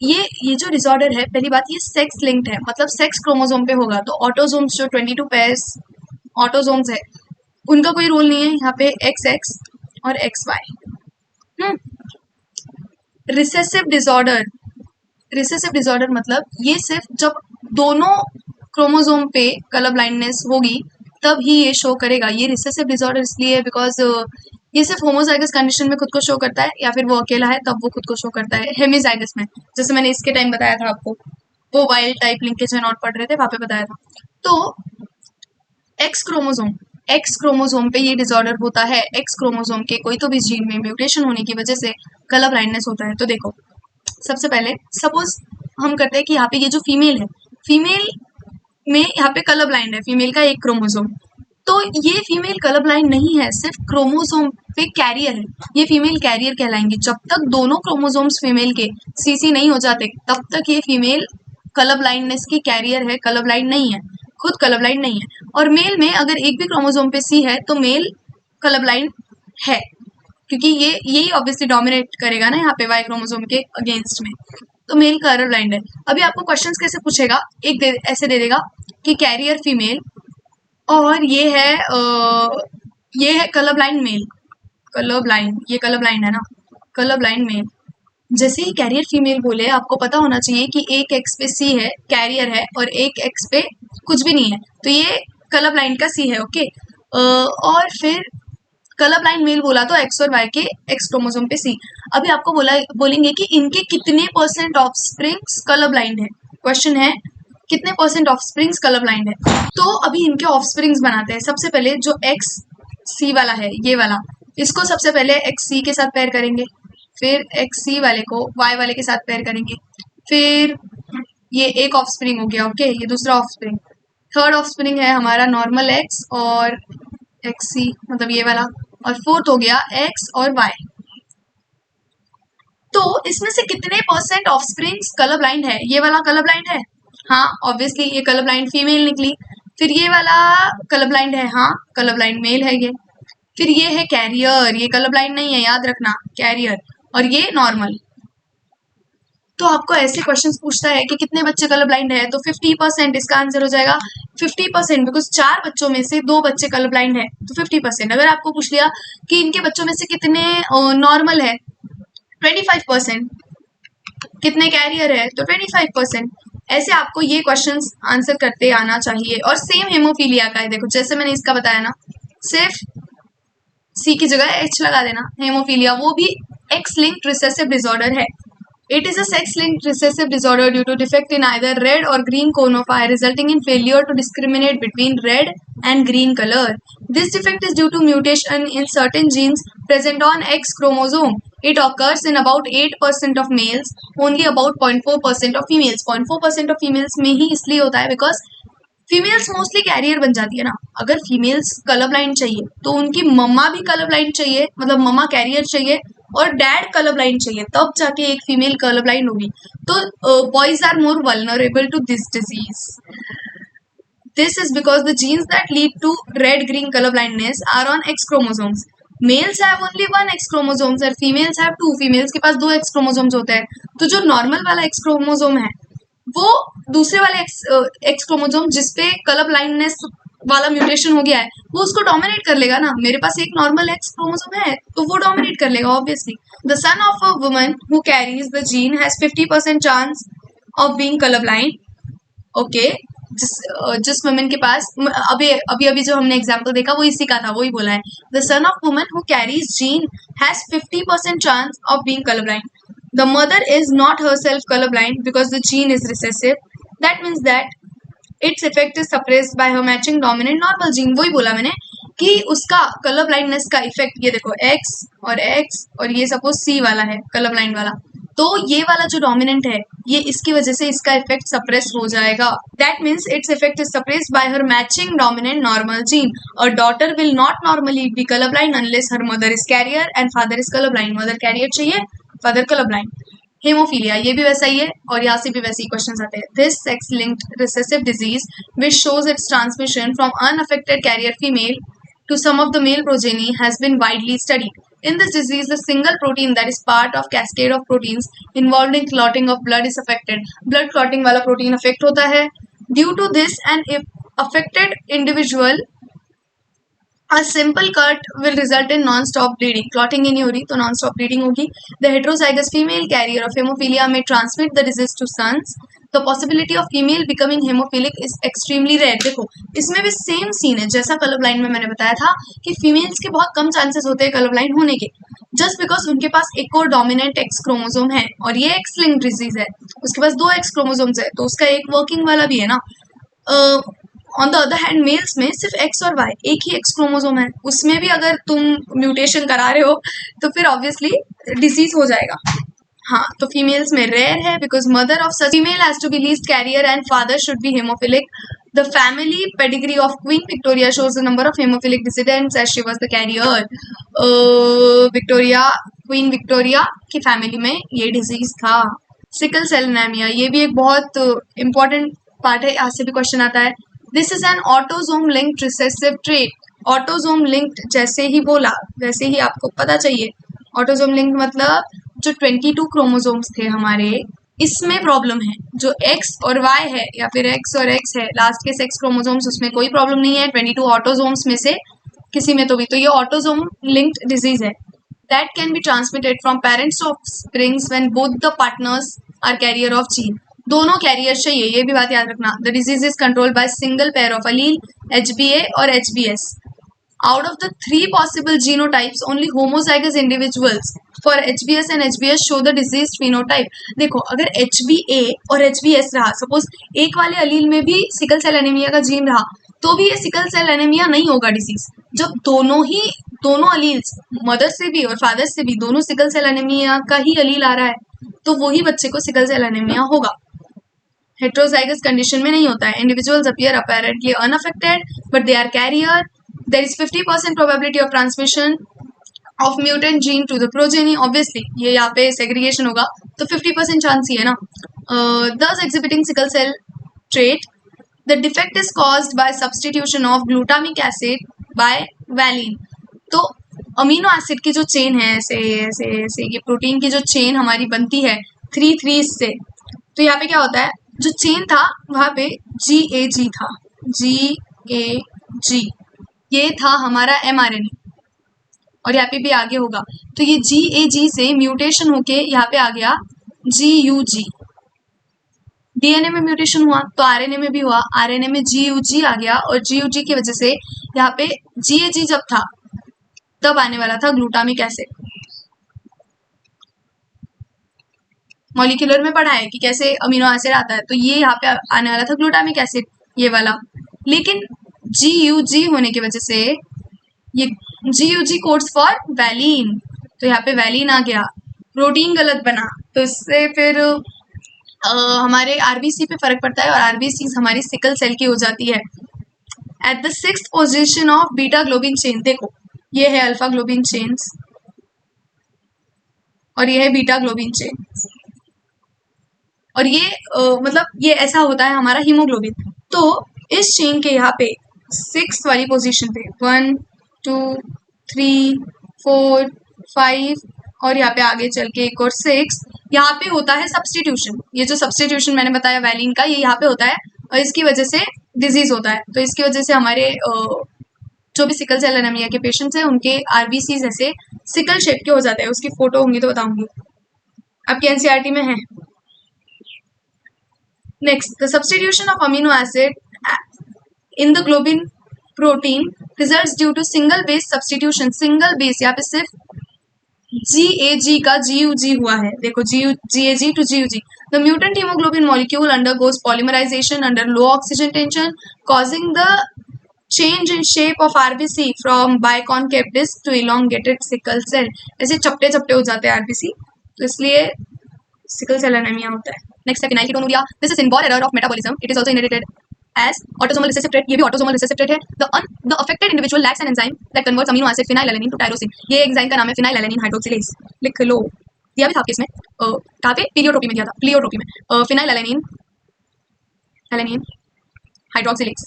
ये जो डिसऑर्डर है, पहली बात ये सेक्स लिंक्ड है, मतलब सेक्स क्रोमोसोम पे होगा। तो ऑटोसोम्स जो 22 पेयर्स ऑटोसोम्स है उनका कोई रोल नहीं है यहाँ पे, XX और XY। Recessive disorder, recessive disorder मतलब ये सिर्फ जब दोनों क्रोमोसोम पे कलर ब्लाइंडनेस होगी तब ही ये शो करेगा। ये रिसेसिव डिसऑर्डर इसलिए है बिकॉज ये सिर्फ होमोजाइगस कंडीशन में खुद को शो करता है, या फिर वो अकेला है तब वो खुद को शो करता है। हेमिजाइगस में, जैसे मैंने इसके टाइम बताया था आपको, वो वाइल्ड टाइप लिंकेज है नॉट पढ़ रहे थे वहां पे बताया था। तो एक्स क्रोमोसोम पे ये डिसऑर्डर होता है। एक्स क्रोमोसोम के कोई तो भी जीन में म्यूटेशन होने की वजह से कलर ब्लाइंडनेस होता है। तो देखो सबसे पहले सपोज हम करते हैं कि यहाँ पे ये जो फीमेल है, फीमेल में यहाँ पे कलर ब्लाइंड है, फीमेल का एक क्रोमोसोम। तो ये फीमेल कलर ब्लाइंड नहीं है, सिर्फ क्रोमोसोम पे कैरियर है, ये फीमेल कैरियर कहलाएंगी। जब तक दोनों क्रोमोसोम्स फीमेल के सीसी नहीं हो जाते तब तक ये फीमेल कलर ब्लाइंडनेस की कैरियर है, कलर ब्लाइंड नहीं है, खुद कलर ब्लाइंड नहीं है। और मेल में अगर एक भी क्रोमोसोम पे सी है तो मेल कलर ब्लाइंड है, क्योंकि ये यही ऑब्वियसली डोमिनेट करेगा ना यहाँ पे वाई क्रोमोसोम के अगेंस्ट में, तो मेल कलर ब्लाइंड है। अभी आपको क्वेश्चंस कैसे पूछेगा, ऐसे दे देगा कि कैरियर फीमेल और ये है colour blind mail, colour blind, ये कलर ब्लाइंड है ना, कलर ब्लाइंड मेल। जैसे ही कैरियर फीमेल बोले आपको पता होना चाहिए कि एक एक्स पे सी है, कैरियर है, और एक एक्स पे कुछ भी नहीं है, तो ये कलर ब्लाइंड का सी है। ओके, और फिर कलर ब्लाइंड मेल बोला तो एक्स और वाई के एक्स क्रोमोसोम पे सी। अभी आपको बोलेंगे कि इनके कितने % ऑफ स्प्रिंग्स कलर ब्लाइंड है। क्वेश्चन है कितने % ऑफ स्प्रिंग्स कलर ब्लाइंड है। तो अभी इनके ऑफ स्प्रिंग्स बनाते हैं। सबसे पहले जो एक्स सी वाला है, ये वाला, इसको सबसे पहले एक्स सी के साथ पेयर करेंगे, फिर एक्स सी वाले को वाई वाले के साथ पेयर करेंगे, फिर ये एक ऑफ स्प्रिंग हो गया। ओके, ये दूसरा of spring, third of spring है हमारा नॉर्मल एक्स और एक्स सी, मतलब ये वाला, और फोर्थ हो गया एक्स और वाई। तो इसमें से कितने % ऑफ स्प्रिंग्स कलर ब्लाइंड है, ये वाला कलर ब्लाइंड है, हाँ ऑब्वियसली ये कलर ब्लाइंड फीमेल निकली। फिर ये वाला कलर ब्लाइंड है, हाँ कलर ब्लाइंड मेल है ये। फिर ये है कैरियर, ये कलर ब्लाइंड नहीं है, याद रखना कैरियर, और ये नॉर्मल। तो आपको ऐसे क्वेश्चंस पूछता है कि कितने बच्चे कलर ब्लाइंड है, तो 50%, इसका आंसर हो जाएगा 50%, बिकॉज 4 बच्चों में से 2 बच्चे कलर ब्लाइंड है, तो 50%। अगर आपको पूछ लिया कि इनके बच्चों में से कितने नॉर्मल है, 25%, कितने कैरियर है, तो 25%। ऐसे आपको ये क्वेश्चंस आंसर करते आना चाहिए। और सेम हेमोफीलिया का है, देखो जैसे मैंने इसका बताया ना, सिर्फ सी की जगह एच लगा देना। हेमोफीलिया वो भी एक्स लिंक्ड रिसेसिव डिसऑर्डर है। It is a sex-linked recessive disorder due to defect in either red or green cone of eye, resulting in failure to discriminate between red and green color. This defect is due to mutation in certain genes present on X chromosome. It occurs in about 8% of males, only about 0.4% of females. 0.4% of females में ही इसलिए होता है because females mostly career बन जाती है ना। अगर females colour blind चाहिए तो उनकी मम्मा भी कलर ब्लाइंड चाहिए, मतलब मम्मा कैरियर चाहिए और डैड कलर ब्लाइंड चाहिए, तब जाके एक फीमेल कलर ब्लाइंड होगी। तो boys are more vulnerable to this disease. This is because the genes that lead to red green colour blindness are on X chromosomes. Males have only 1 X chromosomes और females have 2। Females के पास 2 x chromosomes होते हैं। तो जो normal वाला x chromosome है वो दूसरे वाले एक्स क्रोमोसोम जिसपे कलर ब्लाइंडनेस वाला म्यूटेशन हो गया है वो उसको डोमिनेट कर लेगा ना। मेरे पास एक नॉर्मल एक्स क्रोमोसोम है तो वो डोमिनेट कर लेगा obviously. The son of a woman who carries the gene has 50% chance of being colour blind. Okay, जिस वुमेन के पास अभी अभी अभी जो हमने एग्जांपल देखा वो इसी का था, वही बोला है, the son of woman who carries gene has 50% chance of being colour blind. The mother is not herself color blind because the gene is recessive. That means that its effect is suppressed by her matching dominant normal gene। वही बोला मैंने कि उसका colour blindness का effect, ये देखो x और ये सपोज सी वाला है कलर ब्लाइंड वाला, तो ये वाला जो डोमिनेंट है ये इसकी वजह से इसका इफेक्ट सप्रेस हो जाएगा। That means its effect is suppressed by her matching dominant normal gene. A daughter will not normally be colour blind unless her mother is carrier and father is colour blind. Mother carrier चाहिए, father colour blind. Haemophilia, ये भी वैसा ही है और यहाँ से भी वैसे ही क्वेश्चन आते हैं। This sex linked recessive disease which shows it's transmission from unaffected carrier female to some of the male progeny has been widely studied. In this disease, the single protein that is part of cascade of proteins involved in clotting of blood is affected. Blood clotting वाला protein affect होता है. Due to this, an affected individual, a simple cut will result in non-stop bleeding. Clotting ही नहीं हो रही तो non-stop bleeding होगी. The heterozygous female carrier of hemophilia may transmit the disease to sons. The possibility of female becoming hemophilic is extremely rare। देखो इसमें भी same scene है जैसा कलर ब्लाइंड में मैंने बताया था कि फीमेल्स के बहुत कम चांसेस होते हैं कलर ब्लाइंड होने के, जस्ट बिकॉज उनके पास एक और डोमिनेंट एक्स क्रोमोसोम है और ये एक्स लिंक्ड डिजीज है, उसके पास 2 एक्स क्रोमोसोम्स है तो उसका एक वर्किंग वाला भी है ना। On the other hand males में सिर्फ एक्स और वाई, एक ही एक्स क्रोमोसोम है, उसमें भी अगर तुम म्यूटेशन करा रहे हो तो फिर ऑब्वियसली डिजीज हो जाएगा। हाँ, तो फीमेल्स में रेयर है because mother of such female has to be least carrier and father should be haemophilic. The family pedigree of Queen Victoria shows the number of haemophilic descendants as she was the carrier. Queen Victoria की family में ये disease था। Sickle cell anaemia, ये भी एक बहुत important part है, यहाँ से भी क्वेश्चन आता है। This is an autosome linked recessive trait. Autosome linked जैसे ही बोला वैसे ही आपको पता चाहिए, ऑटोसोम लिंक्ड मतलब जो 22 क्रोमोसोम्स थे हमारे, इसमें प्रॉब्लम है। जो एक्स और वाई है या फिर एक्स और एक्स है, लास्ट के 6 क्रोमोसोम्स, उसमें कोई प्रॉब्लम नहीं है। 22 ऑटोसोम्स में से किसी में तो भी, तो ये ऑटोसोम लिंक्ड डिजीज है। That can be transmitted from parents to offsprings when both the partners are carrier of gene. दोनों कैरियर चाहिए, ये भी बात याद रखना। The disease is controlled by single pair of allele, HBA और HBS। Out of the 3 possible genotypes, only homozygous individuals for HBS and HBS show the diseased phenotype। देखो अगर HBA और HBS रहा, सपोज एक वाले अलील में भी सिकल सेल एनीमिया का जीन रहा, तो भी ये सिकल सेल एनीमिया नहीं होगा डिजीज। जब दोनों अलील्स, मदर से भी और फादर से भी, दोनों सिकल सेल एनीमिया का ही अलील आ रहा है तो वही बच्चे को सिकल सेल एनीमिया होगा। हेट्रोजाइगस कंडीशन में नहीं होता है। Individuals appear apparently unaffected but they are carrier. There is 50% probability of transmission of mutant gene to the progeny। Obviously ये यहाँ पे segregation होगा तो 50% चांस ही है ना। Thus exhibiting sickle cell trait, the defect is caused by substitution of glutamic acid by valine। तो amino acid की जो चेन है, ऐसे ऐसे ऐसे ये प्रोटीन की जो चेन हमारी बनती है 3 से, तो यहाँ पे क्या होता है, जो चेन था वहाँ पे GAG था, GAG ये था हमारा mRNA और यहाँ पे भी आगे होगा, तो ये GAG से म्यूटेशन होके यहाँ पे आ गया GUG। DNA में म्यूटेशन हुआ तो RNA में भी हुआ, RNA में GUG आ गया और GUG की वजह से यहाँ पे GAG जब था तब आने वाला था ग्लूटामिक एसिड। मॉलिक्यूलर में पढ़ा है कि कैसे अमीनो एसिड आता है, तो ये यहाँ पे आने वाला था ग्लूटामिक एसिड ये वाला, लेकिन GUG होने की वजह से ये GUG कोड्स फॉर वैलिन, तो यहाँ पे वैलिन आ गया, प्रोटीन गलत बना, तो इससे फिर हमारे RBC पे फर्क पड़ता है और RBC हमारी सिकल सेल की हो जाती है। At the 6th position of beta globin chain, देखो ये है अल्फा ग्लोबिन चेन्स और ये है बीटा ग्लोबिन चेन, और ये मतलब ये ऐसा होता है हमारा हीमोग्लोबिन। तो इस चेन के यहाँ पे 6th वाली पोजीशन पे 1 2 3 4 5 और यहाँ पे आगे चल के एक और 6, यहाँ पे होता है सब्सटीट्यूशन। ये जो सब्सटीट्यूशन मैंने बताया वैलिन का, ये यहाँ पे होता है और इसकी वजह से डिजीज होता है। तो इसकी वजह से हमारे जो भी सिकल सेल एनीमिया के पेशेंट्स हैं उनके RBCs ऐसे सिकल शेप के हो जाते हैं। उसकी फोटो होंगी तो बताऊंगी, आपकी NCERT में है। Next, the substitution of amino acid in the globin protein results due to single base substitution. Single base यहाँ पे सिर्फ GAG का GUG हुआ है, देखो GAG to GUG. The mutant hemoglobin molecule undergoes polymerization under low oxygen tension, causing the change in shape of RBC from biconcave disc to elongated sickle cell. ऐसे चपटे चपटे हो जाते हैं RBC, तो इसलिए सिकल सेल एनीमिया होता है. नेक्स्ट है phenylketonuria. This is inborn error of metabolism. It is also inherited as autosomal recessive trait. ये भी autosomal recessive trait है. The affected individual lacks an enzyme that converts amino acid phenylalanine to tyrosine. ये enzyme का नाम है phenylalanine hydroxylase. लिख लो. दिया भी था आपके इसमें कहाँ पे प्लीयोट्रोपी में दिया था. प्लीयोट्रोपी में phenylalanine hydroxylase.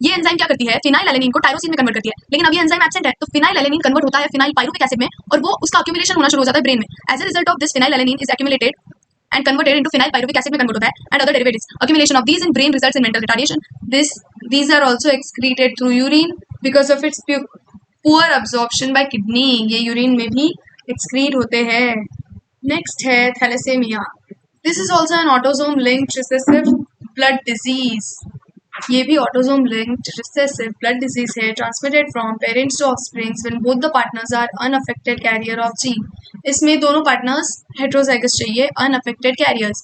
ये एंजाइम क्या करती है, फिनाइलएलेनिन को टायरोसिन में कन्वर्ट करती है. लेकिन अब ये एंजाइम एब्सेंट है, तो फिनाइलएलेनिन कन्वर्ट होता है फिनाइल पाइरुविक एसिड में और वो उसका अक्यूमुलेशन होना शुरू हो जाता है ब्रेन में. As a result of this phenylalanine is accumulated and converted into phenyl pyruvic acid में convert होता है and other derivatives. Accumulation of these in brain results in mental retardation. These are also excreted through urine because of its poor absorption by kidney. ये urine में भी excrete होते हैं. Next है thalassemia. This is also an autosome linked recessive blood disease. ये भी autosome linked recessive blood disease है, transmitted from parents to offsprings when both the partners are unaffected carrier of gene. इसमें दोनों partners heterozygous चाहिए, unaffected carriers.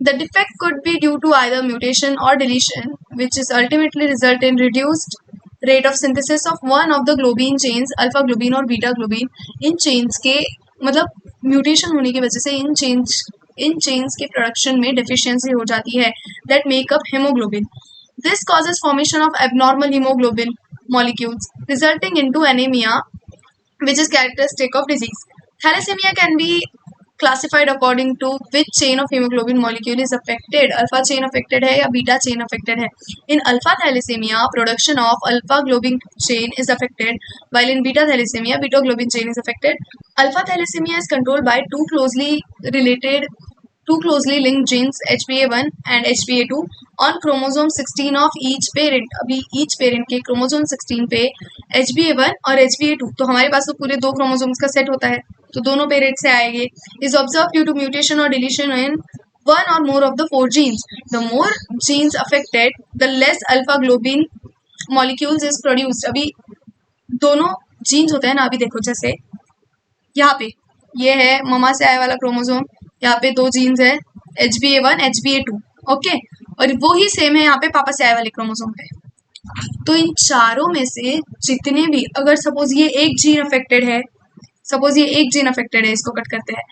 The defect could be due to either mutation और deletion which is ultimately result in reduced rate of synthesis of one of the globin chains, alpha globin और beta globin. इन chains के मतलब mutation होने की वजह से इन chains के प्रोडक्शन में डेफिशिएंसी हो जाती है that make up haemoglobin. This causes formation of abnormal hemoglobin molecules, resulting into anemia, which is characteristic of disease. Thalassemia can be classified according to which chain of hemoglobin molecule is affected. Alpha chain affected है या beta chain affected है. In alpha thalassemia, production of alpha globin chain is affected, while in beta thalassemia, beta globin chain is affected. Alpha thalassemia is controlled by two closely linked genes HBA1 and HBA2 on chromosome 16 of each parent. अभी each parent के chromosome 16 पे HBA1 और HBA2, तो हमारे पास तो पूरे दो chromosomes का सेट होता है, तो दोनों पेरेंट से आएंगे. is observed due to mutation or deletion in one or more of the four genes. The more genes affected, the less alpha globin molecules is produced. अभी दोनों genes होते हैं ना, अभी देखो जैसे यहाँ पे ये है ममा से आया वाला क्रोमोसोम, यहाँ पे दो जीन्स है HBA1 HBA2, ओके, और वो ही सेम है यहाँ पे पापा से आए वाले क्रोमोसोम पे. तो इन चारों में से जितने भी, अगर सपोज ये एक जीन अफेक्टेड है, इसको कट करते हैं,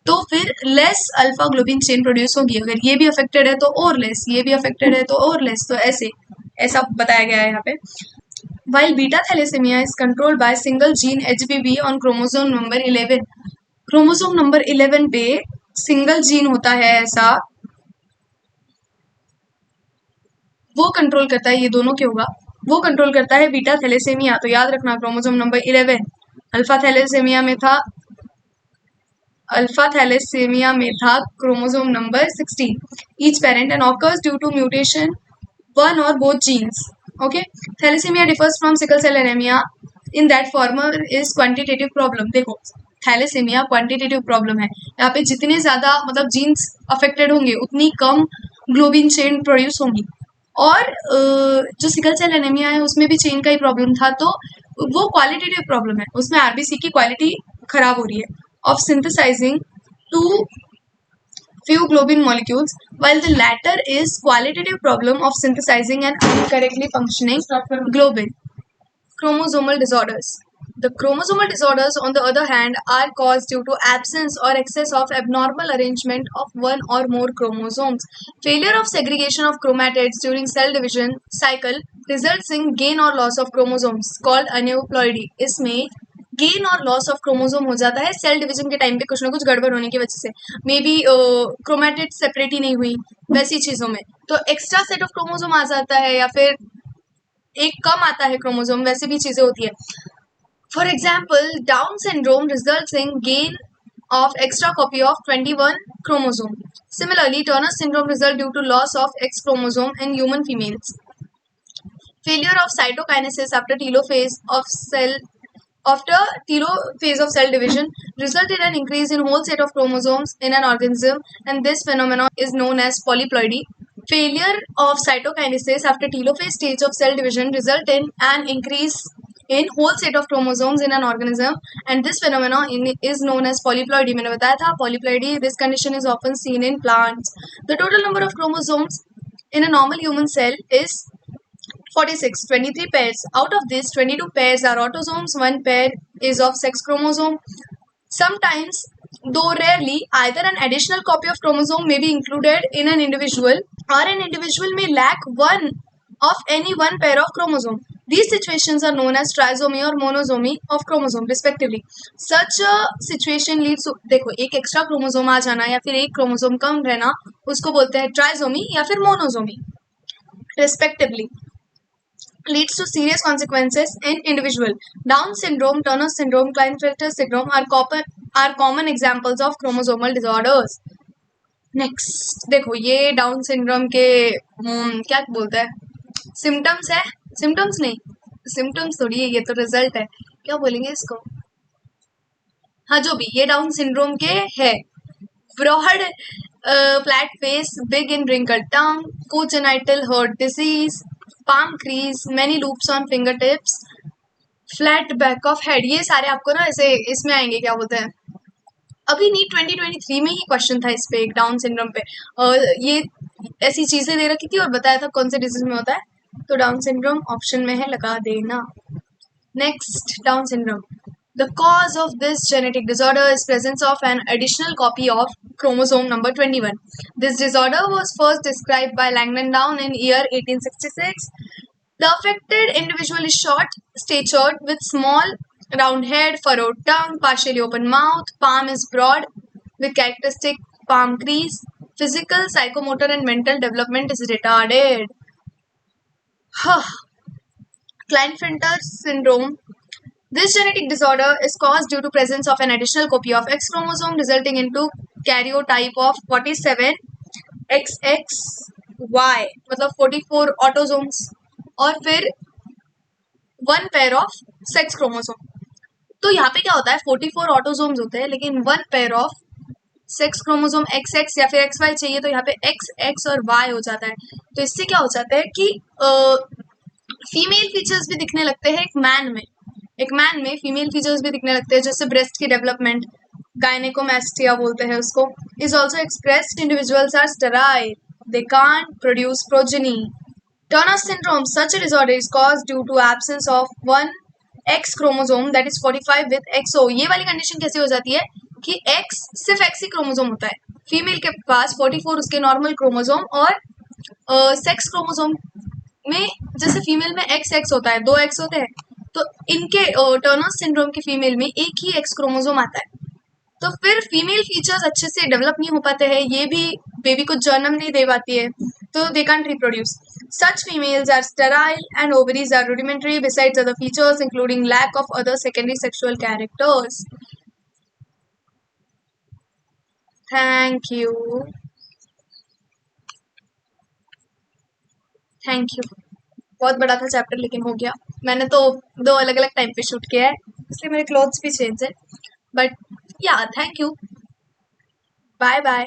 तो फिर less alpha globin chain produce होगी. अगर ये भी अफेक्टेड है तो और लेस, ये भी अफेक्टेड है तो और लेस, तो ऐसा बताया गया है यहाँ पे. While beta thalassemia is controlled by single gene HBB on chromosome number 11. Chromosome number 11 पे सिंगल जीन होता है ऐसा, वो कंट्रोल करता है, ये दोनों क्या होगा, वो कंट्रोल करता है बीटा थैलेसेमिया. तो याद रखना क्रोमोसोम नंबर 11. अल्फा थैलेसेमिया में था chromosome number 16. Each parent and occurs due to mutation one और both genes. Okay, thalassaemia differs from sickle cell anaemia in that former is quantitative problem. देखो thalassaemia quantitative problem है, यहाँ पे जितने ज्यादा मतलब जीन्स अफेक्टेड होंगे उतनी कम ग्लोबिन चेन प्रोड्यूस होंगी. और जो सिकल सेल एनीमिया है उसमें भी चेन का ही प्रॉब्लम था, तो वो क्वालिटेटिव प्रॉब्लम है, उसमें आरबीसी की क्वालिटी खराब हो रही है of synthesising too few globin molecules, while the latter is qualitative problem of synthesizing an incorrectly functioning globin. Chromosomal disorders. The chromosomal disorders, on the other hand, are caused due to absence or excess of abnormal arrangement of one or more chromosomes. Failure of segregation of chromatids during cell division cycle results in gain or loss of chromosomes called aneuploidy. इसमें gain और loss of chromosome हो जाता है cell division के time पे, कुछ ना कुछ गड़बड़ होने की वजह से, मे बी क्रोमेटिड सेपरेट ही नहीं हुई वैसी चीजों में, तो एक्स्ट्रा सेट ऑफ क्रोमोसोम आ जाता है या फिर एक कम आता है क्रोमोसोम, वैसे भी चीजें होती है. For example down syndrome results in gain of extra copy of 21 chromosome. Similarly, Turner syndrome result due to loss of X chromosome in human females. Failure of cytokinesis after telophase of cell division result in an increase in whole set of chromosomes in an organism, and this phenomenon is known as polyploidy. Failure of cytokinesis after telophase stage of cell division result in an increase in whole set of chromosomes in an organism, and this phenomenon is known as polyploidy. मैंने बताया था polyploidy. This condition is often seen in plants. The total number of chromosomes in a normal human cell is 46, 23 pairs. Out of this, 22 pairs are autosomes, 1 pair is of sex chromosome. Sometimes, though rarely, either an additional copy of chromosome may be included in an individual, or an individual may lack one of any one pair of chromosome. These situations are known as trisomy or monosomy of chromosome respectively. Such a situation leads to, देखो, एक extra chromosome आ जाना या फिर एक chromosome कम रहना, उसको बोलते हैं ट्राइसोमी या फिर monosomy respectively. Leads to serious consequences in individual. Down syndrome, Turner syndrome, Klinefelter syndrome are common examples of chromosomal disorders. Next, देखो ये डाउन सिंड्रोम के क्या बोलते हैं, सिम्टम्स है, सिम्टम्स नहीं, सिम्टम्स थोड़ी है, ये तो रिजल्ट है, क्या बोलेंगे इसको, हाँ जो भी, ये डाउन सिंड्रोम के है. Broad flat face, big in wrinkled tongue, congenital heart disease, palm crease, many loops on fingertips, flat back of head. ये सारे आपको ना ऐसे इसमें आएंगे, क्या बोलते हैं, अभी नीट 2023 में ही क्वेश्चन था इस पे, एक डाउन सिंड्रोम पे, और ये ऐसी चीजें दे रखी थी और बताया था कौन से डिजीज में होता है, तो डाउन सिंड्रोम ऑप्शन में है, लगा देना. Next, down syndrome. The cause of this genetic disorder is presence of an additional copy of chromosome number 21. This disorder was first described by Langdon Down in year 1866. The affected individual is short-statured with small round head, furrowed tongue, partially open mouth, palm is broad with characteristic palm crease. Physical, psychomotor and mental development is retarded. Klinefelter syndrome. This genetic disorder is caused due to presence of an additional copy of X chromosome resulting into karyotype of 47XXY, मतलब 44 autosomes, और फिर 1 pair of sex chromosome. तो यहाँ पे क्या होता है, 44 autosomes होते हैं लेकिन 1 pair of sex chromosome XX या फिर XY चाहिए, तो यहाँ पे XX और Y हो जाता है. तो इससे क्या हो जाता है कि फीमेल फीचर्स भी दिखने लगते हैं एक मैन में फीमेल फीचर्स भी दिखने लगते हैं, जैसे ब्रेस्ट की डेवलपमेंट, गायनेकोमेस्टिया बोलते हैं उसको, is also expressed. Individuals are sterile, they can't produce progeny. Turner syndrome, such a disorder is caused due to absence of 1 X chromosome that is 45 with XO. ये वाली कंडीशन कैसे हो जाती है कि X सिर्फ X ही क्रोमोसोम होता है, फीमेल के पास 44 उसके नॉर्मल क्रोमोसोम, और सेक्स क्रोमोसोम में जैसे फीमेल में XX होता है, 2 X होते हैं, तो इनके टर्नर सिंड्रोम की फीमेल में एक ही X क्रोमोसोम आता है, तो फिर फीमेल फीचर्स अच्छे से डेवलप नहीं हो पाते हैं, ये भी बेबी को जन्म नहीं दे पाती है, तो they can't reproduce. Such females are sterile and ovaries are rudimentary besides other features including lack of other secondary sexual characters. Thank you. बहुत बड़ा था चैप्टर लेकिन हो गया. मैंने तो 2 अलग अलग टाइम पे शूट किया है, इसलिए मेरे क्लोथ्स भी चेंज है, बट या थैंक यू, बाय बाय.